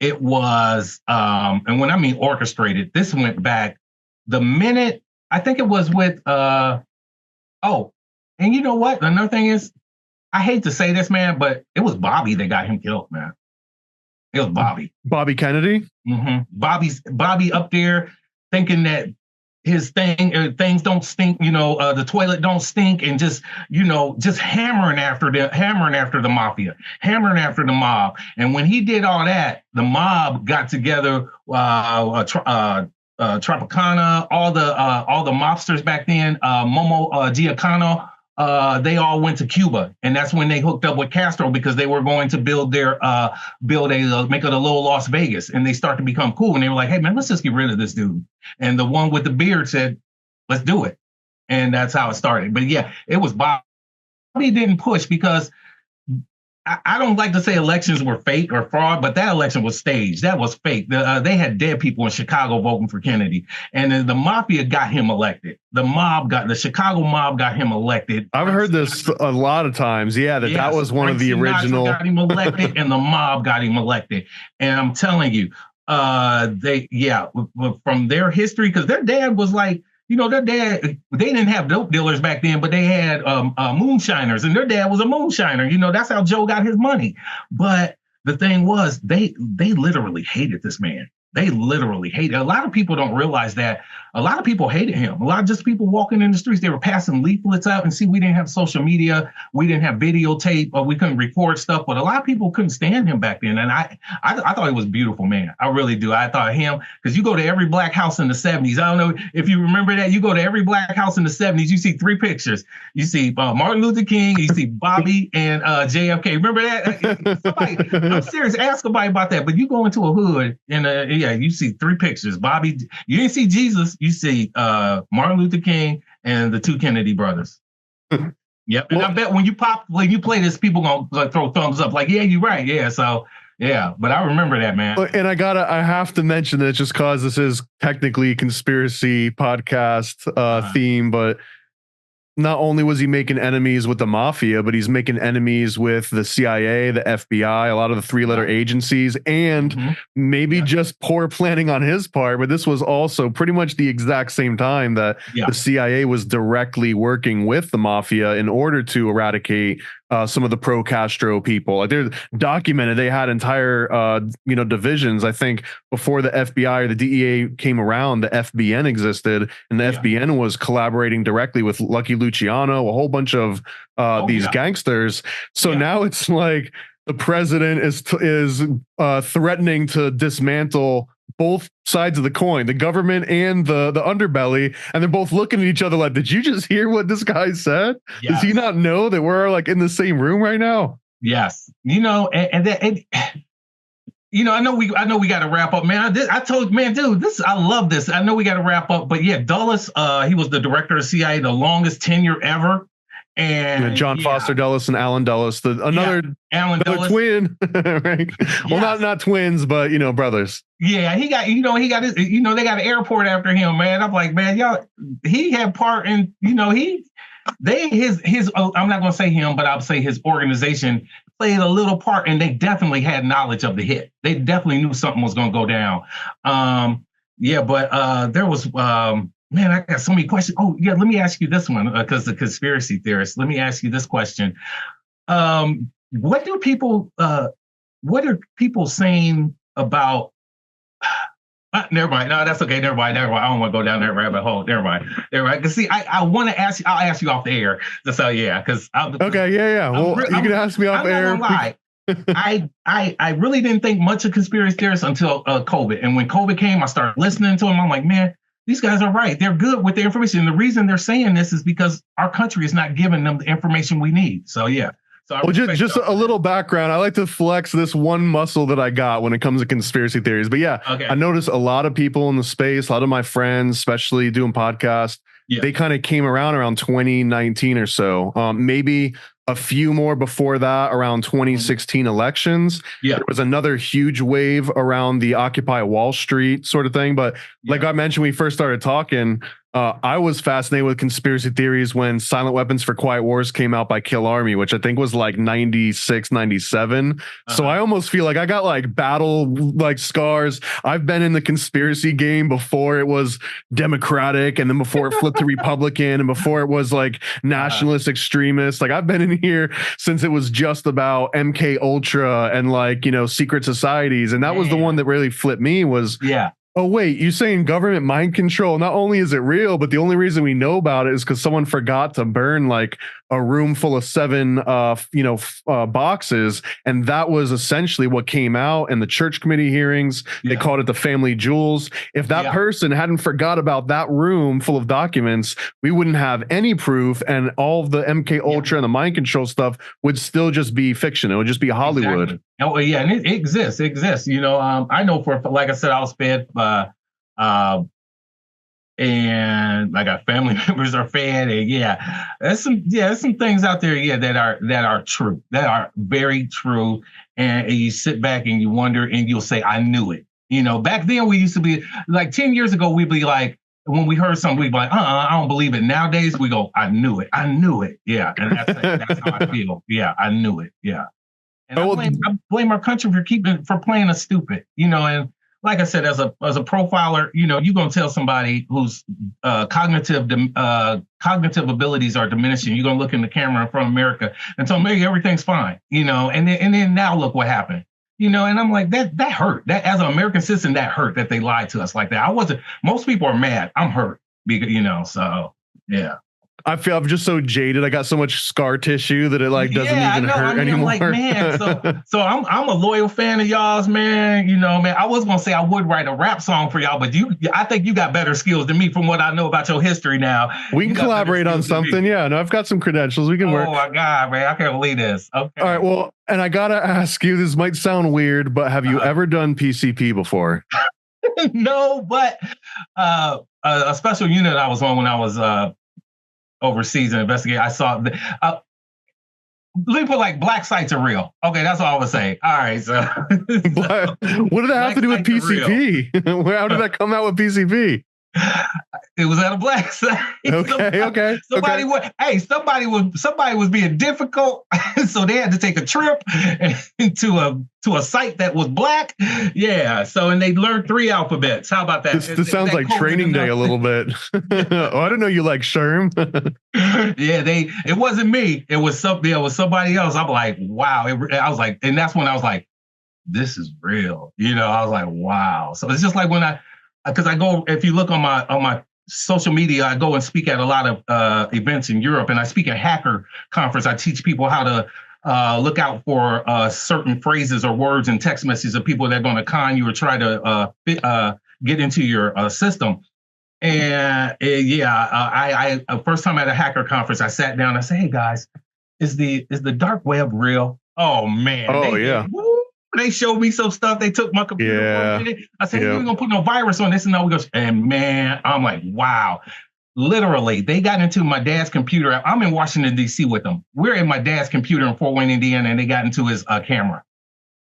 It was, and when I mean orchestrated, this went back the minute, I think it was with, and you know what? Another thing is, I hate to say this, man, but it was Bobby that got him killed, man. It was Bobby. Bobby Kennedy? Mm-hmm. Bobby up there thinking that his things don't stink, the toilet don't stink, and just hammering after the mafia, hammering after the mob. And when he did all that, the mob got together, Tropicana, all the mobsters back then, Momo Giancana, they all went to Cuba, and that's when they hooked up with Castro because they were going to make it a little Las Vegas, and they start to become cool. And they were like, "Hey, man, let's just get rid of this dude." And the one with the beard said, "Let's do it," and that's how it started. But yeah, it was Bobby didn't push because I don't like to say elections were fake or fraud, but that election was staged. That was fake. They had dead people in Chicago voting for Kennedy, and then the mafia got him elected. The Chicago mob got him elected. I've heard this a lot of times. Yeah, that was one of the original. Got him elected, and the mob got him elected. And I'm telling you, from their history, because their dad was like, their dad, they didn't have dope dealers back then, but they had moonshiners, and their dad was a moonshiner. That's how Joe got his money. But the thing was, they literally hated this man. They literally hated. A lot of people don't realize that. A lot of people hated him. A lot of just people walking in the streets, they were passing leaflets out. And see, we didn't have social media. We didn't have videotape. Or we couldn't record stuff. But a lot of people couldn't stand him back then. And I thought he was a beautiful man. I really do. I thought him, because you go to every black house in the 70s. I don't know if you remember that. You go to every black house in the 70s, you see three pictures. You see Martin Luther King, you see Bobby and JFK. Remember that? Somebody, I'm serious. Ask somebody about that. But you go into a hood and you see three pictures. Bobby, you didn't see Jesus. You see Martin Luther King and the two Kennedy brothers. Yep. And I bet when you play this, people gonna throw thumbs up like, yeah, you're right. Yeah. So yeah, but I remember that, man. And I have to mention that just cause this is technically conspiracy podcast theme, but not only was he making enemies with the mafia, but he's making enemies with the CIA, the FBI, a lot of the three-letter agencies, and maybe just poor planning on his part. But this was also pretty much the exact same time that the CIA was directly working with the mafia in order to eradicate some of the pro-Castro people. Like they're documented. They had entire, divisions. I think before the FBI or the DEA came around, the FBN existed, and the FBN was collaborating directly with Lucky Luciano, a whole bunch of these gangsters. So now it's like the president is threatening to dismantle both sides of the coin, the government and the underbelly, and they're both looking at each other like, did you just hear what this guy said? Yes. Does he not know that we're like in the same room right now? Yes. I know we got to wrap up, man. I love this. I know we got to wrap up, but yeah, Dulles, he was the director of CIA, the longest tenure ever. And John Foster Dulles and Alan Dulles, another twin, right? Yes. Well, not twins, but I'm he got his, they got an airport after him, man. I'm like, man, he had part in, I'm not going to say him, but I'll say his organization played a little part, and they definitely had knowledge of the hit. They definitely knew something was going to go down. But there was, man, I got so many questions. Oh, yeah, let me ask you this one, because the conspiracy theorist. Let me ask you this question. What are people saying about... never mind. No, that's okay. Never mind. I don't want to go down that rabbit hole. Never mind. Because see, I want to ask you. I'll ask you off the air. So yeah, because okay, yeah. Well, you can ask me off air. I really didn't think much of conspiracy theorists until COVID, and when COVID came, I started listening to them. I'm like, man, these guys are right. They're good with the information. And the reason they're saying this is because our country is not giving them the information we need. So yeah. So well, just a little background. I like to flex this one muscle that I got when it comes to conspiracy theories. But yeah, okay. I noticed a lot of people in the space, a lot of my friends, especially doing podcasts, they kind of came around 2019 or so. Maybe a few more before that, around 2016 elections. There was another huge wave around the Occupy Wall Street sort of thing. But like I mentioned, when we first started talking, I was fascinated with conspiracy theories when Silent Weapons for Quiet Wars came out by Killarmy, which I think was like 96, 97. So I almost feel like I got like battle like scars. I've been in the conspiracy game before it was Democratic, and then before it flipped to Republican, and before it was like nationalist extremist. Like I've been in here since it was just about MK Ultra and like, you know, secret societies. And that was the one that really flipped me was oh, wait, you're saying government mind control? Not only is it real, but the only reason we know about it is because someone forgot to burn like a room full of 7, boxes. And that was essentially what came out in the church committee hearings. They called it the family jewels. If that person hadn't forgot about that room full of documents, we wouldn't have any proof. And all of the MK Ultra and the mind control stuff would still just be fiction. It would just be Hollywood. Exactly. Oh yeah, and it exists. It exists. You know, I know for like I said, I was fed, and I got family members are fed, and there's some things out there, that are true, that are very true, and you sit back and you wonder, and you'll say, I knew it. You know, back then we used to be like 10 years ago, we'd be like, when we heard something, we'd be like, I don't believe it. Nowadays we go, I knew it. Yeah, and that's how I feel. Yeah, I knew it. Yeah. And I blame our country for playing us stupid, you know. And like I said, as a profiler, you know, you're gonna tell somebody whose cognitive abilities are diminishing. You're gonna look in the camera in front of America and tell them, maybe everything's fine, you know. And then now look what happened, you know. And I'm like, that hurt. That as an American citizen, that hurt that they lied to us like that. Most people are mad. I'm hurt, because, you know. So yeah. I feel I'm just so jaded. I got so much scar tissue that it like doesn't even hurt anymore. I'm like, man, so I'm a loyal fan of y'all's, man. You know, man. I was gonna say I would write a rap song for y'all, but I think you got better skills than me from what I know about your history now. We can collaborate on something. Yeah, no, I've got some credentials. We can work. Oh my God, man, I can't believe this. Okay. All right, well, and I gotta ask you, this might sound weird, but have you ever done PCP before? No, but a special unit I was on when I was overseas and investigate. I saw let me put like black sites are real. Okay, that's all I would say. All right, so what did that have to do with PCP? How did that come out with PCP? It was at a black site. Okay. Somebody was being difficult, so they had to take a trip to a site that was black. Yeah. So and they learned 3 alphabets. How about that? This sounds like training day a little bit. Oh, I didn't know you like Sherm. Yeah, it wasn't me. It was somebody else. I'm like, wow. I was like, and that's when I was like, this is real. You know, I was like, wow. So it's just like when because I go, if you look on my social media, I go and speak at a lot of events in Europe, and I speak at hacker conference. I teach people how to look out for certain phrases or words and text messages of people that are going to con you or try to get into your system. And I first time at a hacker conference, I sat down. I said, "Hey guys, is the dark web real?" Oh man! They showed me some stuff. They took my computer. Yeah. I said, hey, we're going to put no virus on this. And now we go, and man, I'm like, wow. Literally, they got into my dad's computer. I'm in Washington, D.C. with them. We're in my dad's computer in Fort Wayne, Indiana, and they got into his camera.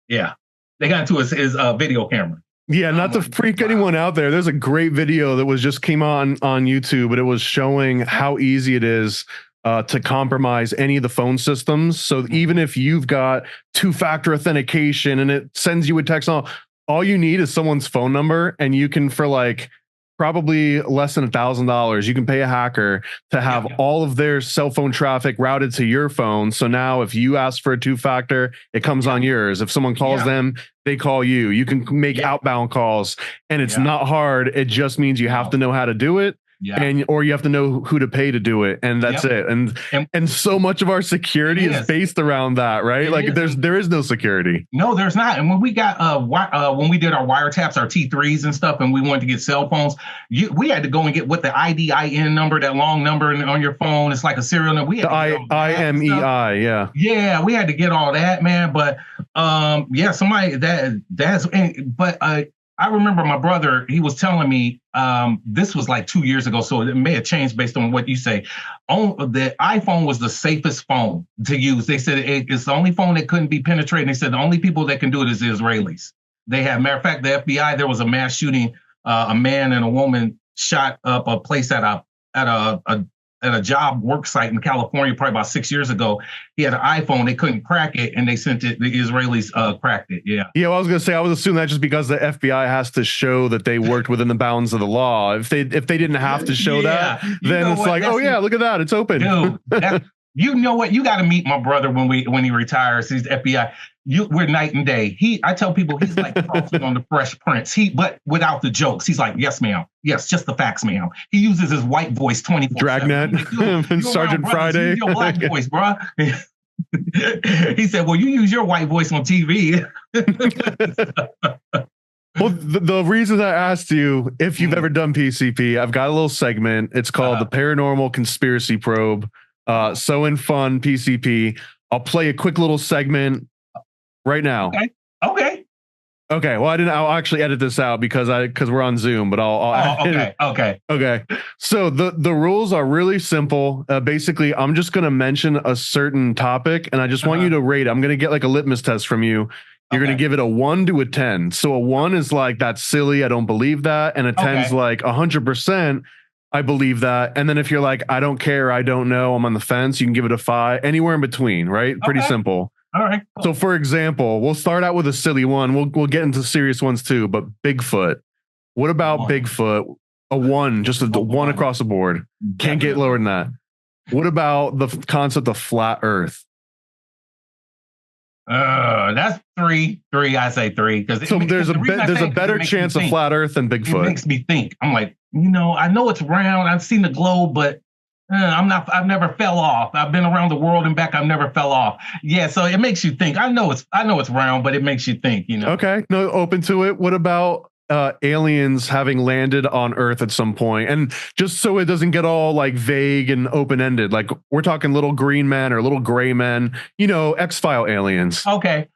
Yeah. They got into his video camera. Yeah, not to freak anyone out there. There's a great video that just came on YouTube, but it was showing how easy it is to compromise any of the phone systems. So even if you've got 2-factor authentication and it sends you a text, all you need is someone's phone number, and you can, for like probably less than $1,000, you can pay a hacker to have all of their cell phone traffic routed to your phone. So now if you ask for a 2-factor, it comes on yours. If someone calls them, they call you. You can make outbound calls, and it's not hard. It just means you have to know how to do it. and or you have to know who to pay to do it, and that's it. And so much of our security is based around that, right? Like there is no security. No, there's not. And when we got when we did our wiretaps, our T3s and stuff, and we wanted to get cell phones, we had to go and get what the IDIN number, that long number on your phone. It's like a serial number. We had to IMEI, yeah, we had to get all that, man. But somebody I remember my brother, he was telling me, this was like 2 years ago, so it may have changed based on what you say. The iPhone was the safest phone to use. They said it's the only phone that couldn't be penetrated. They said the only people that can do it is the Israelis. Matter of fact, the FBI, there was a mass shooting. A man and a woman shot up a place at a job work site in California probably about 6 years ago. He had an iPhone. They couldn't crack it, and they sent it. The Israelis cracked it. Yeah. Yeah. Well, I was going to say, I was assuming that just because the FBI has to show that they worked within the bounds of the law. If they didn't have to show that, then it's like, oh yeah, look at that, it's open. Dude, you know what? You got to meet my brother when he retires. He's FBI. We're night and day. I tell people he's like Carlton on the Fresh Prince. But without the jokes. He's like, yes, ma'am. Yes, just the facts, ma'am. He uses his white voice 24/7. Dragnet and Sergeant Friday. Use your black voice, bro. He said, well, you use your white voice on TV. Well, the reason I asked you if you've ever done PCP, I've got a little segment. It's called the Paranormal Conspiracy Probe. So in fun, PCP. I'll play a quick little segment right now. Okay. Well, I'll actually edit this out because we're on Zoom, but I'll okay. So the rules are really simple. Basically, I'm just going to mention a certain topic, and I just want you to rate it. I'm going to get like a litmus test from you. You're going to give it a 1 to a 10. So a 1 is like, that's silly, I don't believe that, and a 10 is like 100%. I believe that. And then if you're like, I don't care, I don't know, I'm on the fence, you can give it a 5, anywhere in between, right? Pretty simple. All right. Cool. So for example, we'll start out with a silly one. We'll get into serious ones too, but Bigfoot. What about Bigfoot? A 1, just a 1 across the board. Can't get lower than that. What about the concept of flat Earth? That's 3. I say 3 because there's a better chance of flat Earth than Bigfoot. It makes me think. I'm like, I know it's round. I've seen the globe, but I've never fell off. I've been around the world and back. I've never fell off. Yeah, so it makes you think. I know it's round, but it makes you think. Okay, no, open to it. What about aliens having landed on Earth at some point? And just so it doesn't get all like vague and open ended, like we're talking little green men or little gray men. X-File aliens. Okay.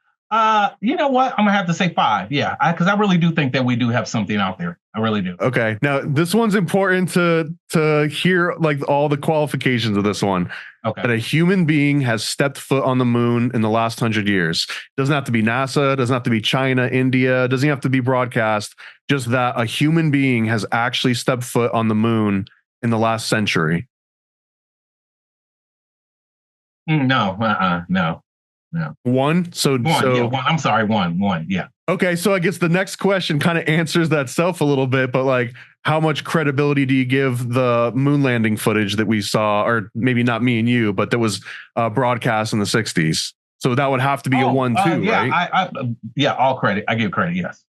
You know what? I'm gonna have to say 5. Yeah, because I really do think that we do have something out there. I really do. Okay. Now this one's important to hear like all the qualifications of this one. Okay. That a human being has stepped foot on the moon in the last 100 years. Doesn't have to be NASA. Doesn't have to be China, India. Doesn't have to be broadcast. Just that a human being has actually stepped foot on the moon in the last century. No. No. 1. So one. I'm sorry. 1. Yeah. Okay. So I guess the next question kind of answers that self a little bit, but like, how much credibility do you give the moon landing footage that we saw, or maybe not me and you, but that was broadcast in the 60s? So that would have to be a 1 too, right? All credit. I give credit. Yes.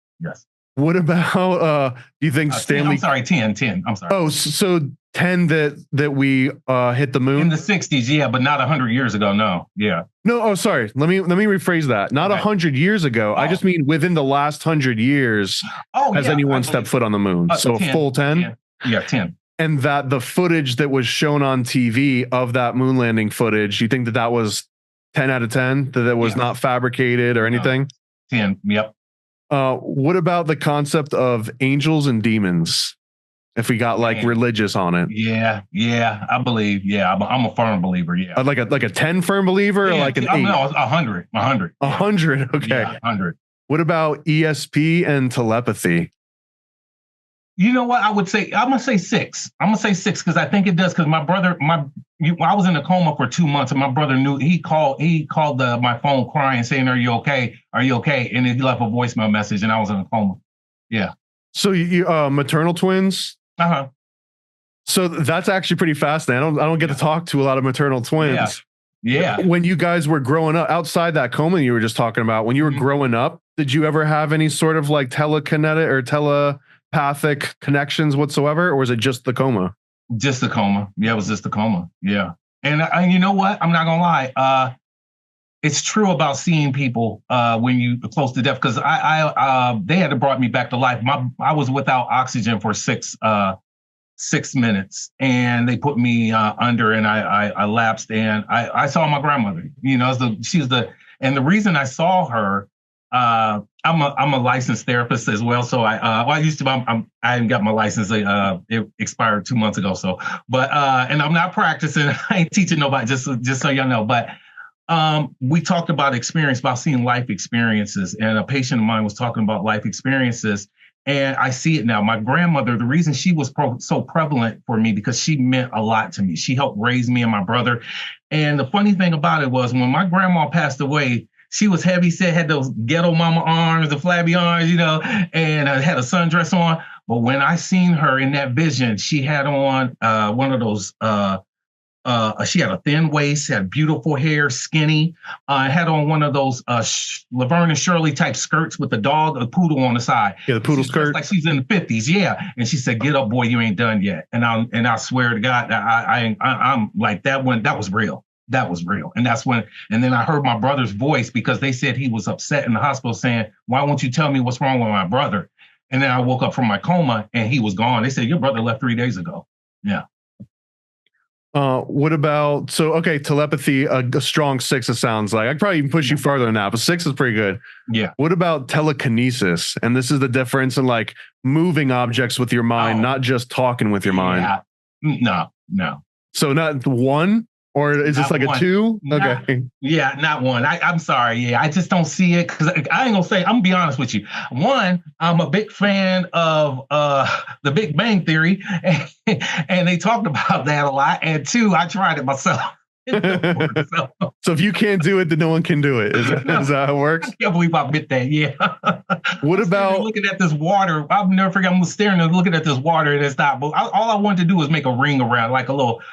What about, do you think Stanley? 10. I'm sorry. Oh, so 10 that we hit the moon? In the 60s, yeah, but not 100 years ago, no. Yeah. No, oh, sorry. Let me rephrase that. Not 100 years ago. I just mean within the last 100 years has anyone stepped foot on the moon. So 10, a full 10? Yeah, 10. And that the footage that was shown on TV of that moon landing footage, you think that was 10 out of 10? That was not fabricated or anything? 10, yep. What about the concept of angels and demons? If we got like religious on it. Yeah, I believe. Yeah, I'm a firm believer. Yeah. Like a 10 firm believer or like an 8? No, 100. 100. 100. Okay. Yeah, 100. What about ESP and telepathy? You know what? I'm gonna say 6. I'm gonna say 6 because I think it does. Because my brother, I was in a coma for 2 months, and my brother knew. He called my phone crying, saying, "Are you okay? Are you okay?" And he left a voicemail message, and I was in a coma. Yeah. So you maternal twins? Uh-huh. So that's actually pretty fascinating. I don't get to talk to a lot of maternal twins. Yeah. When you guys were growing up, outside that coma you were just talking about, when you were growing up, did you ever have any sort of like telekinetic or telepathic connections whatsoever, or was it just the coma? Just a coma. Yeah, it was just a coma. Yeah. And you know what? I'm not gonna lie. It's true about seeing people when you close to death, because they had to brought me back to life. I was without oxygen for 6 minutes, and they put me under, and I lapsed, and I saw my grandmother. You know, and the reason I saw her. I'm a licensed therapist as well. So I used to. I haven't got my license. It expired 2 months ago. So, and I'm not practicing. I ain't teaching nobody. Just so y'all know. But we talked about seeing life experiences, and a patient of mine was talking about life experiences, and I see it now. My grandmother. The reason she was so prevalent for me, because she meant a lot to me. She helped raise me and my brother. And the funny thing about it was, when my grandma passed away, she was heavy set, had those ghetto mama arms, the flabby arms, you know, and had a sundress on. But when I seen her in that vision, she had on one of those, she had a thin waist, had beautiful hair, skinny, had on one of those Laverne and Shirley type skirts with a poodle on the side. Yeah, the poodle skirt. Like she's in the 50s, yeah. And she said, "Get up, boy, you ain't done yet." And I swear to God, I'm like, that was real. That was real. And then I heard my brother's voice, because they said he was upset in the hospital saying, "Why won't you tell me what's wrong with my brother?" And then I woke up from my coma and he was gone. They said, "Your brother left 3 days ago." Yeah. What about, telepathy, a strong 6, it sounds like. I could probably even push you further than that, but 6 is pretty good. Yeah. What about telekinesis? And this is the difference in like moving objects with your mind, not just talking with your mind. No. So not 1? Or is this like a 2? Okay. Not 1. I'm sorry. Yeah, I just don't see it, because I ain't gonna say. I'm gonna be honest with you. 1, I'm a big fan of the Big Bang Theory, and they talked about that a lot. And 2, I tried it myself. So if you can't do it, then no one can do it. Is that how it works? I can't believe I admit that. Yeah. What about looking at this water? I'll never forget. I'm staring and looking at this water, and it's not. But all I wanted to do was make a ring around, like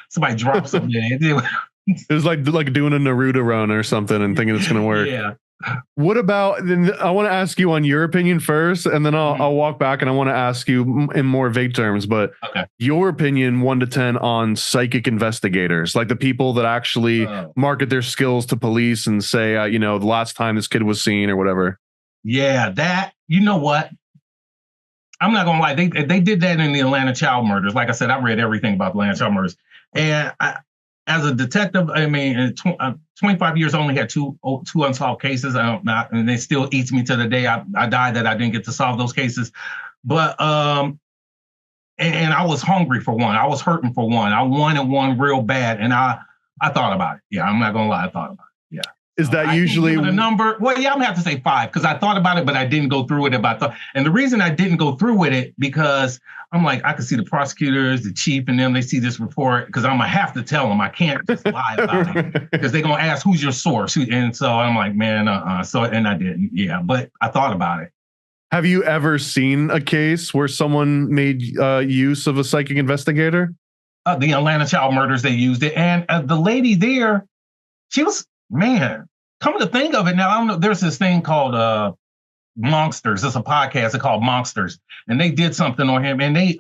somebody dropped something in it. It was like doing a Naruto run or something and thinking it's going to work. Yeah. What about, then I want to ask you on your opinion first, and then I'll walk back and I want to ask you in more vague terms, but your opinion 1 to 10 on psychic investigators, like the people that actually market their skills to police and say, the last time this kid was seen or whatever. Yeah, that, you know what? I'm not going to lie. They did that in the Atlanta child murders. Like I said, I read everything about the Atlanta child murders. And as a detective, I mean, in 25 years, I only had two unsolved cases. And it still eats me to the day I die that I didn't get to solve those cases. But and I was hungry for one. I was hurting for one. I wanted one real bad, and I thought about it. Yeah, I'm not gonna lie, I thought about it. Yeah. Is that usually the number? Well, yeah, I'm gonna have to say 5, because I thought about it, but I didn't go through with it. And the reason I didn't go through with it, because I'm like, I could see the prosecutors, the chief, and them. They see this report, because I'm gonna have to tell them. I can't just lie about it, because they're gonna ask, "Who's your source?" And so I'm like, man, So, and I didn't. Yeah, but I thought about it. Have you ever seen a case where someone made use of a psychic investigator? The Atlanta child murders, they used it, and the lady there, she was. Man, come to think of it now, I don't know. There's this thing called Monsters. It's a podcast called Monsters, and they did something on him. And they,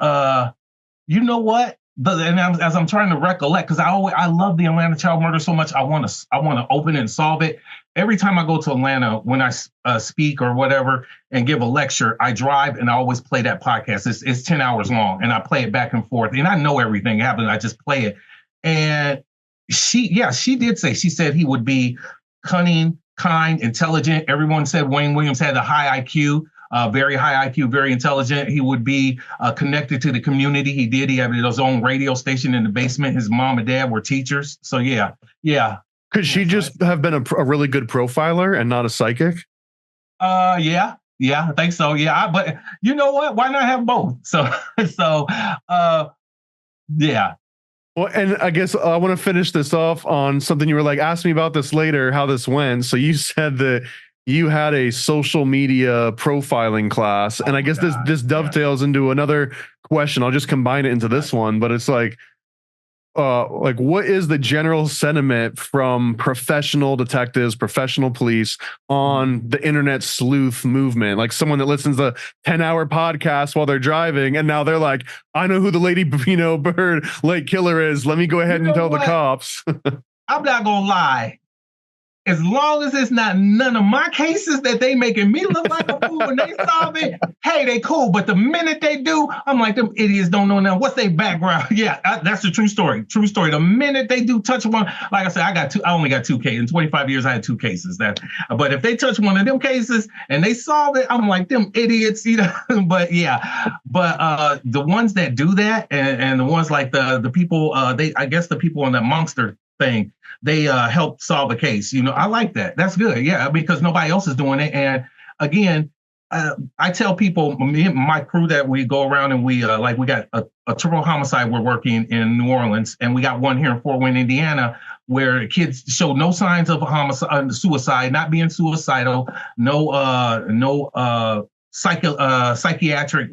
you know what? As I'm trying to recollect, because I love the Atlanta child murder so much, I want to open it and solve it. Every time I go to Atlanta, when I speak or whatever and give a lecture, I drive and I always play that podcast. It's 10 hours long, and I play it back and forth. And I know everything happened. I just play it, and she did say, she said he would be cunning, kind, intelligent. Everyone said Wayne Williams had a high IQ, very high IQ, very intelligent. He would be connected to the community. He did. He had his own radio station in the basement. His mom and dad were teachers. So yeah. Could she just have been a really good profiler and not a psychic? Yeah, I think so. Yeah, but you know what? Why not have both? Yeah. Well, and I guess I want to finish this off on something you were like, ask me about this later, how this went. So you said that you had a social media profiling class, and I guess this dovetails into another question. I'll just combine it into this one, but it's like, like what is the general sentiment from professional detectives, professional police on the internet sleuth movement? Like someone that listens to 10-hour podcasts while they're driving, and now they're like, I know who the Lady Bird late killer is. Let me go ahead and tell the cops. I'm not gonna lie. As long as it's not none of my cases that they making me look like a fool when they solve it, hey, they cool. But the minute they do, I'm like, them idiots don't know now. What's their background? Yeah, that's the true story. True story. The minute they do touch one, like I said, I only got 2 cases. In 25 years, I had 2 cases. But if they touch one of them cases and they solve it, I'm like, them idiots, you know. But the ones that do that and the ones like the people, I guess the people on that monster thing, they help solve a case. You know, I like that. That's good. Yeah, because nobody else is doing it. And again, I tell people, me and my crew, that we go around and we got a triple homicide we're working in New Orleans, and we got one here in Fort Wayne, Indiana, where kids show no signs of a homicide, suicide, not being suicidal, no psychiatric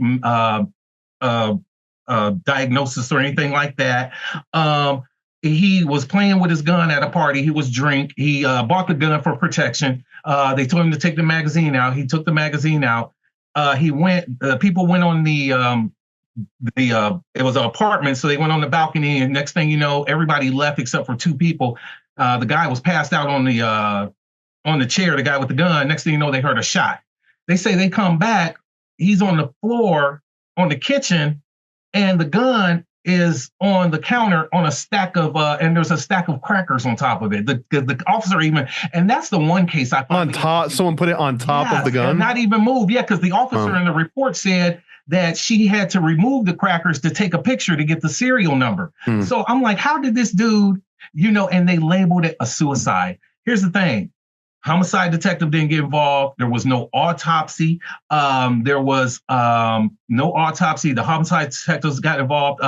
diagnosis or anything like that. He was playing with his gun at a party. He was drunk. He bought the gun for protection. They told him to take the magazine out. He took the magazine out. People went on it was an apartment, so they went on the balcony, and next thing you know, everybody left except for 2 people. The guy was passed out on the chair, the guy with the gun. Next thing you know, they heard a shot. They say they come back. He's on the floor on the kitchen, and the gun is on the counter on a stack of and there's a stack of crackers on top of it. The officer even, and that's the one case I found on top. Someone put it on top of the gun, not even moved. Yeah, because the officer in the report said that she had to remove the crackers to take a picture to get the serial number. So I'm like, how did this dude, you know? And they labeled it a suicide. Here's the thing. Homicide detective didn't get involved. There was no autopsy. There was no autopsy. The homicide detectives got involved,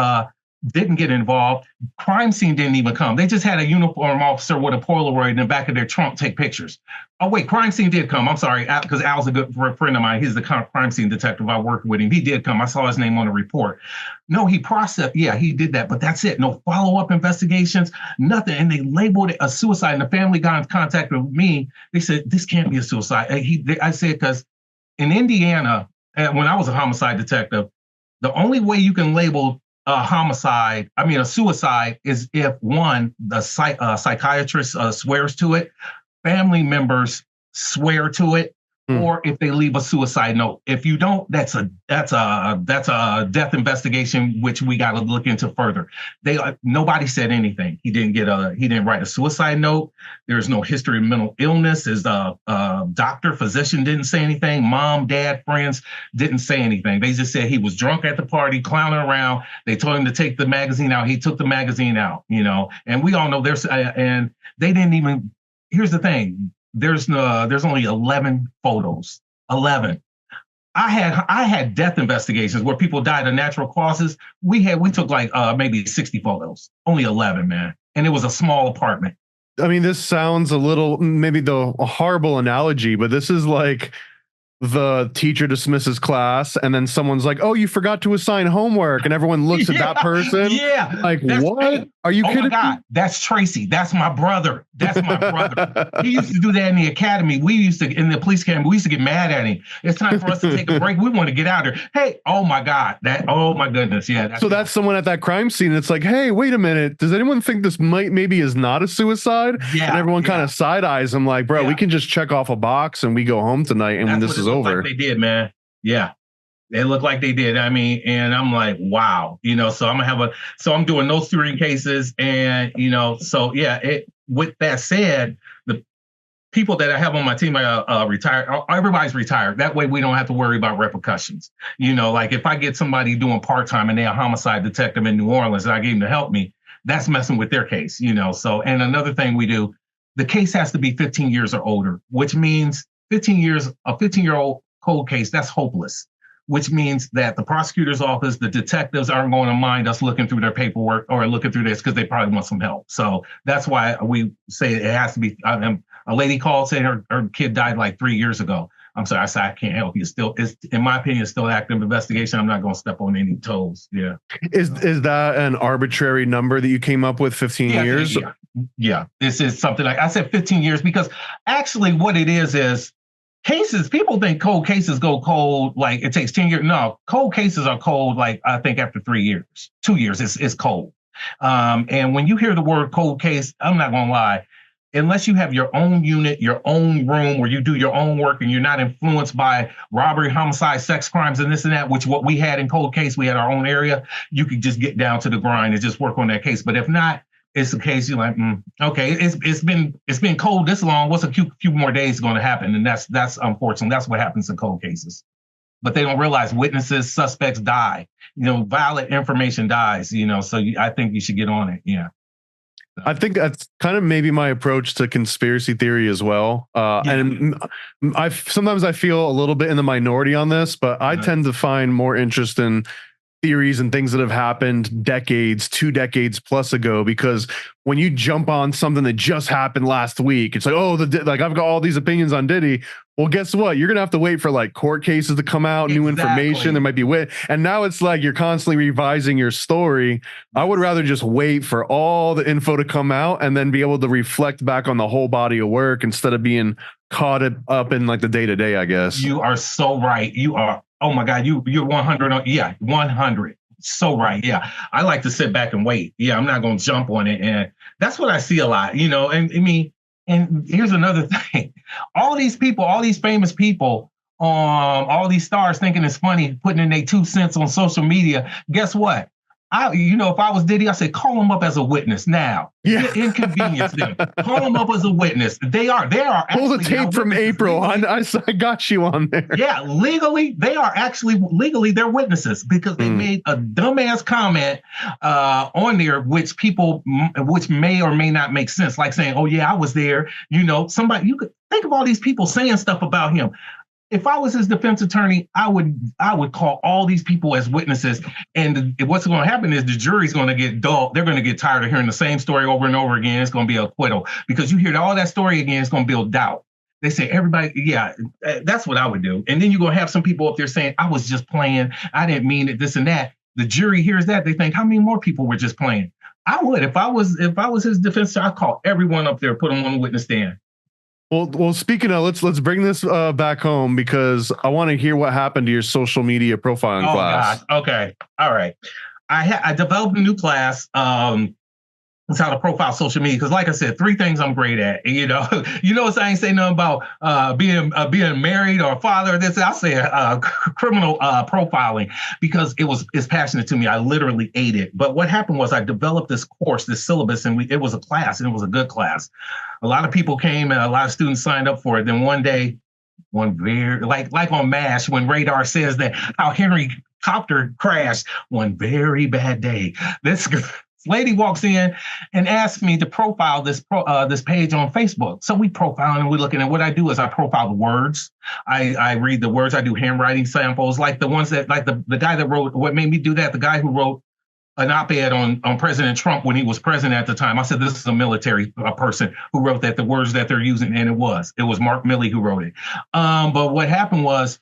didn't get involved. Crime scene didn't even come. They just had a uniform officer with a Polaroid in the back of their trunk take pictures. Oh, wait, crime scene did come. I'm sorry, because Al's a good friend of mine. He's the crime scene detective. I worked with him. He did come. I saw his name on the report. No, he processed. Yeah, he did that, but that's it. No follow-up investigations, nothing. And they labeled it a suicide. And the family got in contact with me. They said, this can't be a suicide. I said, because in Indiana, when I was a homicide detective, the only way you can label a suicide, is if one, the psychiatrist swears to it, family members swear to it, or if they leave a suicide note. If you don't, that's a death investigation, which we got to look into further. Nobody said anything. He didn't write a suicide note. There's no history of mental illness. His doctor, physician didn't say anything. Mom, dad, friends didn't say anything. They just said he was drunk at the party, clowning around. They told him to take the magazine out. He took the magazine out, you know, and we all know and they didn't even, here's the thing. There's only 11 photos. 11. I had death investigations where people died of natural causes. We took like maybe 60 photos. Only 11, man. And it was a small apartment. I mean, this sounds a little, maybe a horrible analogy, but this is like the teacher dismisses class and then someone's like, oh, you forgot to assign homework, and everyone looks at that person. Yeah. Like, what? Are you kidding? Oh my God, that's Tracy. That's my brother. That's my brother. He used to do that in the academy. In the police academy, we used to get mad at him. It's time for us to take a break. We want to get out of here. Hey, oh my God. Oh my goodness. Yeah. That's someone at that crime scene. It's like, hey, wait a minute. Does anyone think this maybe is not a suicide? Yeah. And everyone kind of side eyes him like, bro, we can just check off a box and we go home tonight. And when this is over. Like they did, man. Yeah. They look like they did. I mean, and I'm like, wow, you know, so I'm doing those 3 cases. And, you know, so yeah, with that said, the people that I have on my team are retired. Everybody's retired. That way we don't have to worry about repercussions. You know, like if I get somebody doing part-time and they're a homicide detective in New Orleans and I get them to help me, that's messing with their case, you know. So, and another thing we do, the case has to be 15 years or older, which means a 15-year-old cold case, that's hopeless. Which means that the prosecutor's office, the detectives aren't going to mind us looking through their paperwork or looking through this because they probably want some help. So that's why we say it has to be. A lady called saying her kid died like 3 years ago. I'm sorry, I can't help you. It's in my opinion, it's still active investigation. I'm not going to step on any toes. Yeah. Is that an arbitrary number that you came up with? 15 years? Yeah. This is something like I said, 15 years, because actually what it is cases. People think cold cases go cold like it takes 10 years. No, cold cases are cold like I think after 3 years, 2 years. It's cold. And when you hear the word cold case, I'm not going to lie. Unless you have your own unit, your own room where you do your own work and you're not influenced by robbery, homicide, sex crimes, and this and that, which what we had in cold case, we had our own area, you could just get down to the grind and just work on that case. But if not, it's the case you're like, okay, it's been cold this long. What's a few more days going to happen? And that's unfortunate. That's what happens in cold cases. But they don't realize witnesses, suspects die. Violent information dies. So I think you should get on it. Yeah. I think that's kind of maybe my approach to conspiracy theory as well. And sometimes I feel a little bit in the minority on this, but I tend to find more interest in theories and things that have happened decades, 2 decades plus ago, because when you jump on something that just happened last week, it's like, I've got all these opinions on Diddy. Well, guess what? You're going to have to wait for like court cases to come out, new information. There might be and now it's like you're constantly revising your story. I would rather just wait for all the info to come out and then be able to reflect back on the whole body of work instead of being caught up in like the day-to-day, I guess. You are so right. You are. Oh my God, you're 100. Yeah, 100. So right. Yeah. I like to sit back and wait. Yeah, I'm not going to jump on it. And that's what I see a lot, and I mean, and here's another thing. All these people, all these famous people, all these stars thinking it's funny, putting in their 2 cents on social media. Guess what? If I was Diddy, I said, call them up as a witness now. Yeah. Inconvenience them. Call them up as a witness. They are. Pull the tape from April. I got you on there. Yeah, legally, they're witnesses because they made a dumbass comment on there, which may or may not make sense. Like saying, oh yeah, I was there. Somebody, you could think of all these people saying stuff about him. If I was his defense attorney, I would call all these people as witnesses. And what's going to happen is the jury's going to get dull. They're going to get tired of hearing the same story over and over again. It's going to be acquittal because you hear all that story again. It's going to build doubt. They say everybody, yeah, that's what I would do. And then you're going to have some people up there saying, I was just playing. I didn't mean it, this and that. The jury hears that. They think, how many more people were just playing? I would. If I was his defense attorney, I'd call everyone up there, put them on the witness stand. Well, speaking of, let's bring this back home because I want to hear what happened to your social media profiling class. God. Okay. All right. I developed a new class. It's how to profile social media. Because like I said, 3 things I'm great at. I ain't say nothing about being married or a father. I say criminal profiling because it's passionate to me. I literally ate it. But what happened was I developed this course, this syllabus, and it was a class, and it was a good class. A lot of people came and a lot of students signed up for it. Then one day, like on MASH, when Radar says that how Henry Copter crashed, one very bad day, this lady walks in and asks me to profile this page on Facebook. So we profile and we're looking at what I do is I profile the words. I read the words. I do handwriting samples, like the ones that, like the guy that wrote, what made me do that, the guy who wrote an op-ed on President Trump when he was president at the time. I said, this is a military person who wrote that, the words that they're using. And it was Mark Milley who wrote it. But what happened was,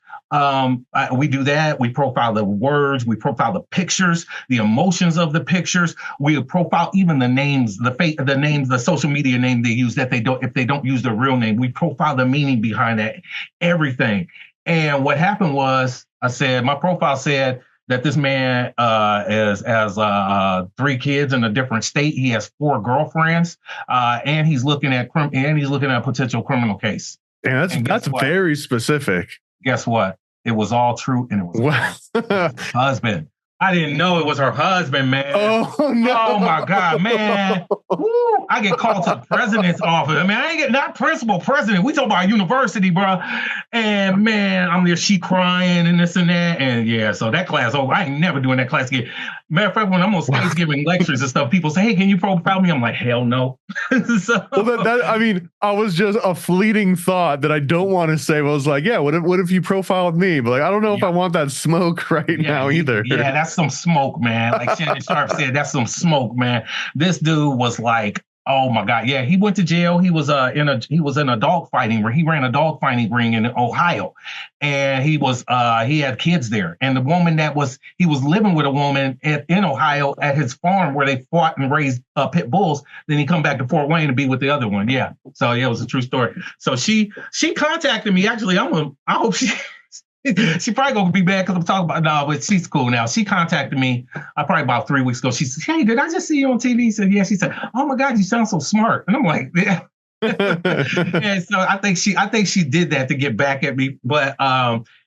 we do that. We profile the words. We profile the pictures, the emotions of the pictures. We profile even the names, the names, the social media name they use if they don't use their real name. We profile the meaning behind that, everything. And what happened was, my profile said that this man has 3 kids in a different state. He has 4 girlfriends, and he's looking at a potential criminal case. Yeah, that's very specific. Guess what? It was all true, and it was her husband. I didn't know it was her husband, man. Oh, no. Oh, my God, man. Woo, I get called to the president's office. I mean, I ain't not principal, president. We talking about university, bro. And, man, I'm there, she crying and this and that. And, yeah, so that class over. I ain't never doing that class again. Matter of fact, when I'm on stage giving lectures and stuff, people say, hey, can you profile me? I'm like, hell no. I was just a fleeting thought that I don't want to say. But I was like, yeah, what if you profiled me? But like, I don't know if I want that smoke now either. Yeah, that's some smoke, man. Like Shannon Sharp said, that's some smoke, man. This dude was like, Oh my God. Yeah, he went to jail. He was in a dog fighting ring. He ran a dog fighting ring in Ohio. And he had kids there. And the woman he was living with a woman in Ohio at his farm where they fought and raised pit bulls. Then he come back to Fort Wayne to be with the other one. Yeah. So yeah, it was a true story. So she contacted me. Actually, I hope she probably gonna be mad because I'm talking about no, but she's cool now. She contacted me probably about 3 weeks ago. She said, "Hey, did I just see you on TV?" He said, "Yeah." She said, "Oh my God, you sound so smart." And I'm like, "Yeah." And so I think she did that to get back at me. But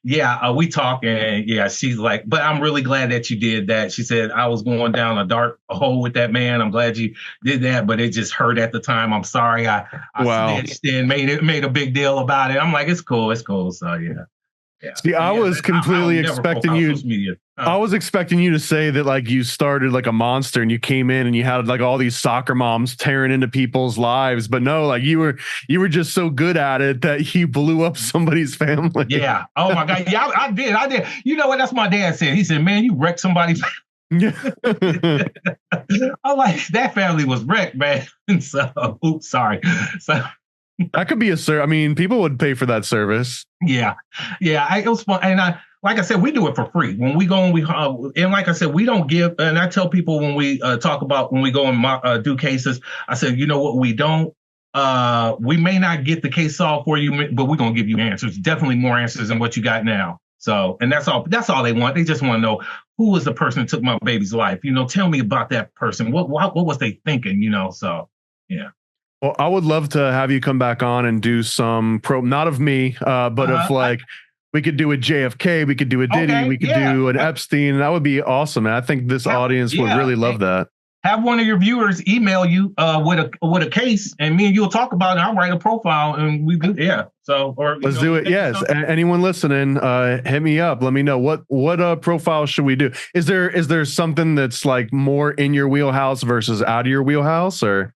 we talk, and yeah, she's like, "But I'm really glad that you did that." She said, "I was going down a dark hole with that man. I'm glad you did that, but it just hurt at the time. I'm sorry. I snitched and made a big deal about it." I'm like, "It's cool. So yeah." Yeah. See, I was completely expecting you. I was expecting you to say that like you started like a monster and you came in and you had like all these soccer moms tearing into people's lives, but no, like you were just so good at it that you blew up somebody's family. Yeah. Oh my God. Yeah, I did. You know what? That's my dad said. He said, "Man, you wrecked somebody's." Yeah. I'm like, that family was wrecked, man. So, oops, sorry. So. That could be a service. I mean, people would pay for that service. Yeah. It was fun. And like I said, we do it for free. When we go and like I said, we don't give. And I tell people when we talk about when we go and do cases, I said, you know what, we don't. We may not get the case solved for you, but we're gonna give you answers. Definitely more answers than what you got now. So, and that's all. That's all they want. They just want to know who was the person that took my baby's life. Tell me about that person. What was they thinking? So yeah. Well, I would love to have you come back on and do some not of me, but of like, we could do a JFK, we could do a Diddy, we could do an Epstein. That would be awesome. And I think this audience would really love that. Have one of your viewers email you with a case, and me and you'll talk about it. I'll write a profile, and we do. Yeah. So, let's do it. Yes. Anyone listening, hit me up. Let me know what profile should we do. Is there something that's like more in your wheelhouse versus out of your wheelhouse, or?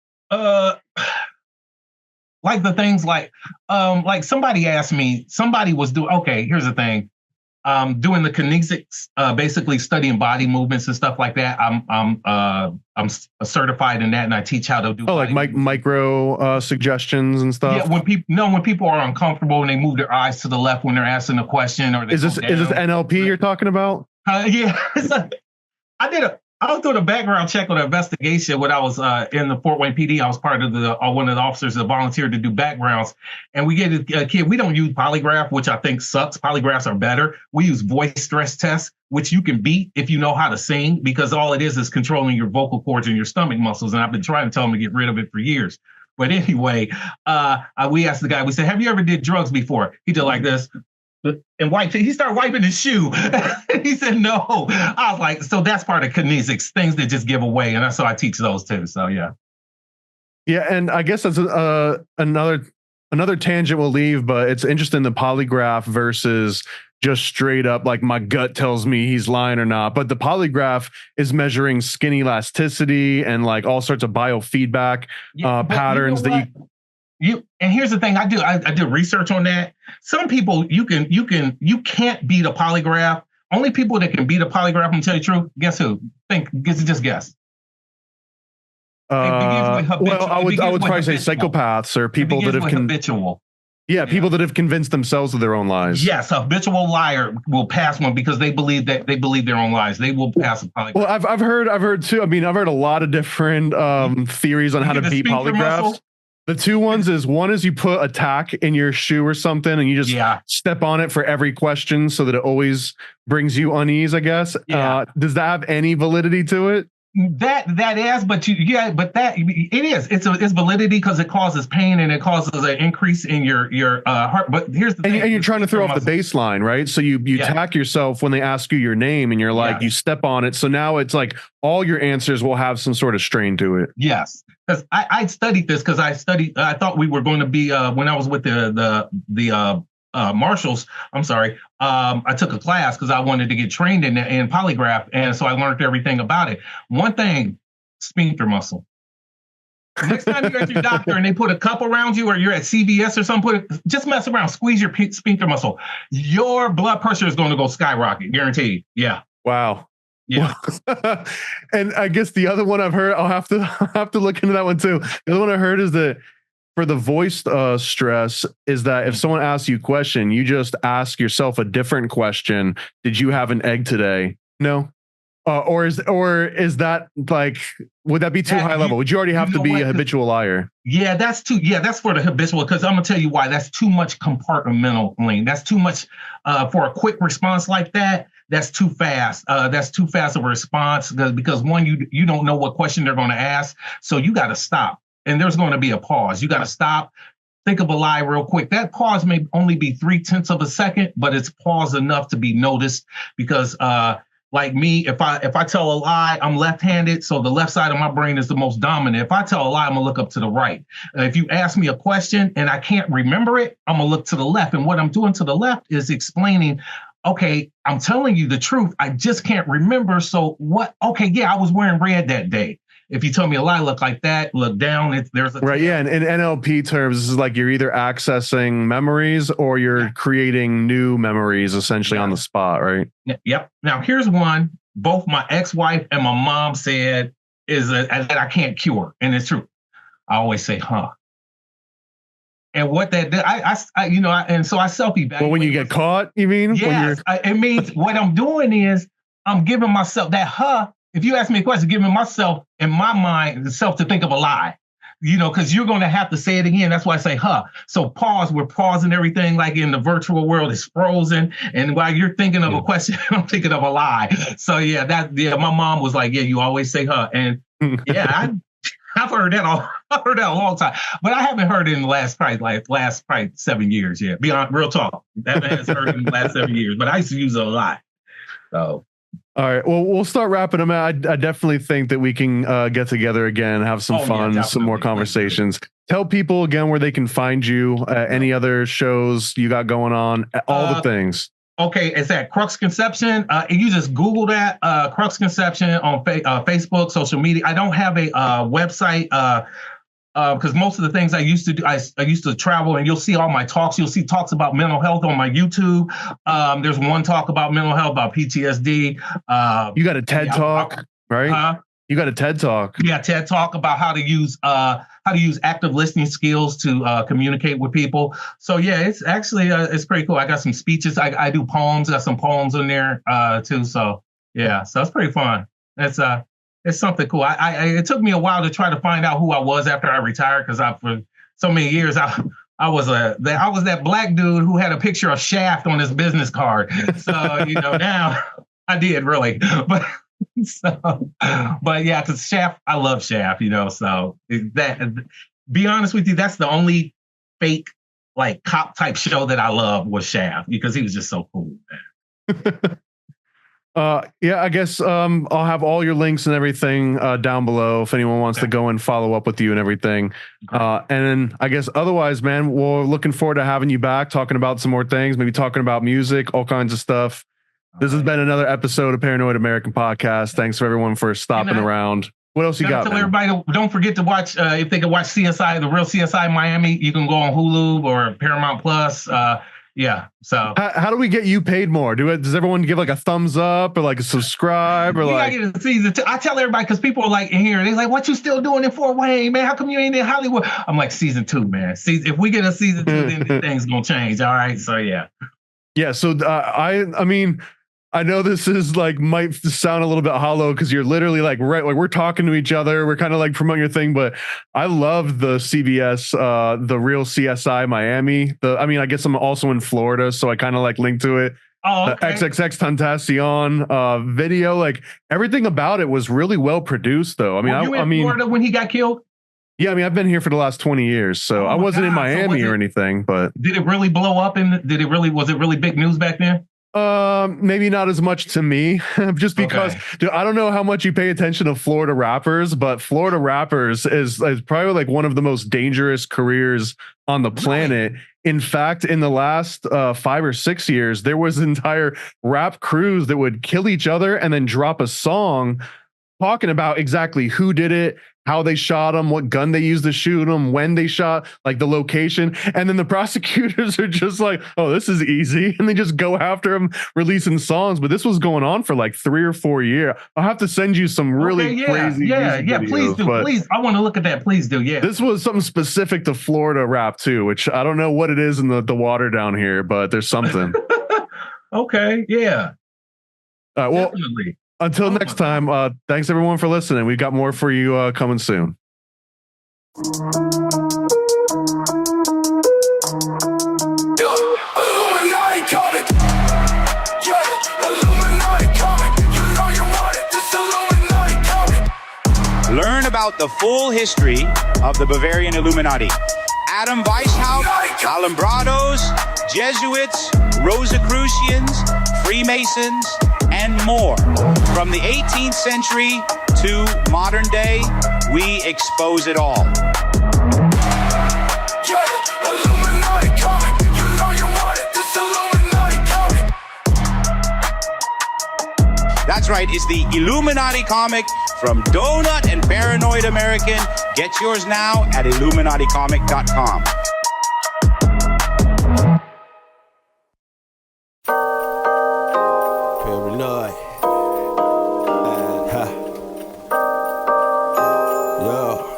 Like the things like somebody asked me, somebody was doing, okay, here's the thing. Doing the kinesics, basically studying body movements and stuff like that. I'm certified in that, and I teach how to do. Oh, like micro suggestions and stuff. Yeah, when people are uncomfortable and they move their eyes to the left when they're asking a question, or they is this NLP you're talking about? Yeah, I was doing a background check on an investigation when I was in the Fort Wayne PD. I was part of one of the officers that volunteered to do backgrounds. And we get a kid. We don't use polygraph, which I think sucks. Polygraphs are better. We use voice stress tests, which you can beat if you know how to sing, because all it is controlling your vocal cords and your stomach muscles. And I've been trying to tell him to get rid of it for years. But anyway, we asked the guy, we said, "Have you ever did drugs before?" He did like this. And he started wiping his shoe. He said, "No." I was like, so that's part of kinesics, things that just give away. And that's how I teach those too. So, yeah. Yeah. And I guess that's another tangent we'll leave, but it's interesting, the polygraph versus just straight up, like my gut tells me he's lying or not. But the polygraph is measuring skin elasticity and like all sorts of biofeedback patterns that and here's the thing, I do research on that. Some people you can't beat a polygraph. Only people that can beat a polygraph, and tell you the truth, guess who? Just guess. Well, I would probably say psychopaths or people that have habitual. Yeah, people that have convinced themselves of their own lies. Yes, a habitual liar will pass one because they believe their own lies. They will pass a polygraph. Well, I've heard too. I mean, I've heard a lot of different theories on how to beat polygraphs. Muscle? The two ones is, one is you put a tack in your shoe or something and you just step on it for every question so that it always brings you unease, I guess. Yeah. Does that have any validity to it? That is, but it's validity because it causes pain and it causes an increase in your heart. But here's the thing. And you're trying to throw off the baseline, right? So you tack yourself when they ask you your name and you're like, you step on it. So now it's like all your answers will have some sort of strain to it. Yes. Because I studied this because I thought we were going to be, when I was with the marshals, I took a class because I wanted to get trained in polygraph. And so I learned everything about it. One thing, sphincter muscle. Next time you're at your doctor and they put a cup around you or you're at CVS or something, just mess around, squeeze your sphincter muscle. Your blood pressure is going to go skyrocket, guaranteed. Yeah. Wow. Yeah. And I guess the other one I've heard, I'll have to look into that one too. The other one I heard is that for the voice stress is that if someone asks you a question, you just ask yourself a different question. Did you have an egg today? No. Or is that like, would that be too high level? Would you already have to be a habitual liar? Yeah, that's for the habitual, because I'm gonna tell you why. That's too much compartmentalizing. That's too much for a quick response like that. That's too fast. That's too fast of a response because one, you don't know what question they're going to ask, so you got to stop. And there's going to be a pause. You got to stop, think of a lie real quick. That pause may only be 0.3 of a second, but it's pause enough to be noticed because, like me, if I tell a lie, I'm left-handed, so the left side of my brain is the most dominant. If I tell a lie, I'm gonna look up to the right. If you ask me a question and I can't remember it, I'm gonna look to the left. And what I'm doing to the left is explaining, okay, I'm telling you the truth. I just can't remember. So what? Okay, yeah, I was wearing red that day. If you tell me a lie, look like that, look down, there's a right. Yeah. And in NLP terms, this is like you're either accessing memories or you're creating new memories essentially on the spot, right? Yep. Now, here's one both my ex-wife and my mom said is that I can't cure. And it's true. I always say, huh. And what that did, and so I self-evaluate. Well, when you get caught, you mean? Yes. It means what I'm doing is I'm giving myself that huh. If you ask me a question, giving myself in my mind the self to think of a lie, because you're going to have to say it again. That's why I say, huh. So pause. We're pausing everything like in the virtual world is frozen. And while you're thinking of a question, I'm thinking of a lie. So my mom was like, yeah, you always say, huh. And yeah, I've heard that a long time, but I haven't heard it in the last probably 7 years. Yeah. Beyond real talk. That has heard it in the last 7 years, but I used to use it a lot. So. All right. Well, we'll start wrapping them out. I definitely think that we can get together again, have some fun, some more conversations. Tell people again where they can find you, any other shows you got going on, all the things. Okay, it's at Crux Conception. You just Google that, Crux Conception on Facebook, social media. I don't have a website because most of the things I used to do, I used to travel, and you'll see all my talks. You'll see talks about mental health on my YouTube. There's one talk about mental health, about PTSD. You got a TED Talk, right? You got a TED Talk. Yeah, TED Talk about how to use active listening skills to communicate with people. So yeah, it's actually it's pretty cool. I got some speeches. I do poems. Got some poems in there too. So yeah, so it's pretty fun. It's something cool. It took me a while to try to find out who I was after I retired because for so many years I was that black dude who had a picture of Shaft on his business card. So now I did really, but yeah, because Shaft, I love Shaft. So that be honest with you, that's the only fake like cop type show that I love was Shaft because he was just so cool, man. Yeah, I guess I'll have all your links and everything down below if anyone wants to go and follow up with you and everything. And then I guess otherwise, man, we're looking forward to having you back, talking about some more things, maybe talking about music, all kinds of stuff. This has been another episode of Paranoid American Podcast. Thanks for everyone for stopping around. What else you got? Tell everybody, don't forget to watch, if they can watch CSI, the Real CSI Miami, you can go on Hulu or Paramount Plus. Yeah. So how do we get you paid more? Does everyone give like a thumbs up or like a subscribe or like? Gotta get a season 2. I tell everybody because people are like in here. They're like, "What you still doing in Fort Wayne, man? How come you ain't in Hollywood?" I'm like, season 2, man. If we get a season 2, then things gonna change. All right. So yeah. Yeah. So I mean, I know this is like might sound a little bit hollow because you're literally like we're talking to each other. We're kind of like promoting your thing, but I love the CBS, the Real CSI Miami. I guess I'm also in Florida, so I kind of like link to it. Oh, okay. The XXX Tentacion video, like everything about it was really well produced, though. Were you in Florida when he got killed? Yeah, I've been here for the last 20 years, so I wasn't in Miami or anything. But did it really blow up? Was it really big news back then? Maybe not as much to me, just because dude, I don't know how much you pay attention to Florida rappers, but Florida rappers is probably like one of the most dangerous careers on the planet. Right. In fact, in the last 5 or 6 years, there was entire rap crews that would kill each other and then drop a song talking about exactly who did it, how they shot him, what gun they used to shoot him, when they shot, like the location. And then the prosecutors are just like, oh, this is easy. And they just go after him releasing songs. But this was going on for like 3 or 4 years. I'll have to send you some really crazy videos, please do. Please. I want to look at that. Please do. Yeah. This was something specific to Florida rap too, which I don't know what it is in the water down here, but there's something. Okay. Yeah. All right. Well, definitely. Until next time, thanks everyone for listening. We've got more for you coming soon. Learn about the full history of the Bavarian Illuminati. Adam Weishaupt, Alumbrados, Jesuits, Rosicrucians, Freemasons, and more. From the 18th century to modern day, we expose it all. That's right, it's the Illuminati comic from Donut and Paranoid American. Get yours now at illuminaticomic.com. Paranoid. Yo.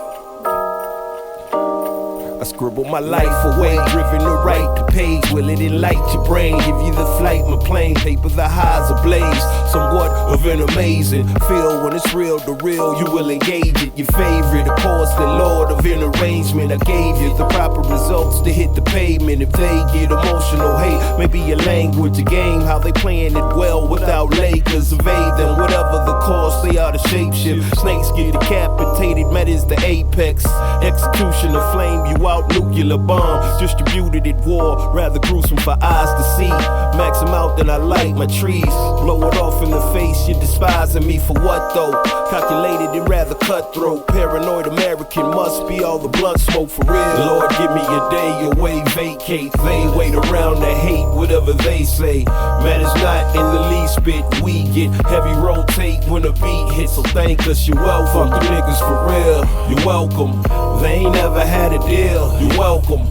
I scribble my life away, driven to write the page. Will it enlighten your brain? Give you the flight, my plane, paper, the highs ablaze. Somewhat of an amazing feel when it's real to real. You will engage it. Your favorite, of course, the Lord of an arrangement. I gave you the proper results to hit the pavement. If they get emotional, hey, maybe your language, a game, how they playing it well without Lakers. Evade them, whatever the cost, they are the shapeshift. Snakes get decapitated, met is the apex. Execution of flame you out, nuclear bomb distributed at war, rather gruesome for eyes to see. Max them out, then I light my trees. Blow it off in the face, you're despising me for what though? Calculated and rather cutthroat. Paranoid American must be all the blunt smoke for real. Lord, give me a day away, vacate. They wait around to hate whatever they say. Matters not in the least bit. We get heavy rotate when a beat hits, so thank us, you're welcome. Fuck the niggas for real, you're welcome. They ain't never had a deal, you're welcome.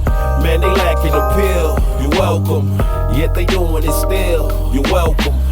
Man, they lacking appeal, you're welcome. Yet they doing it still, you're welcome.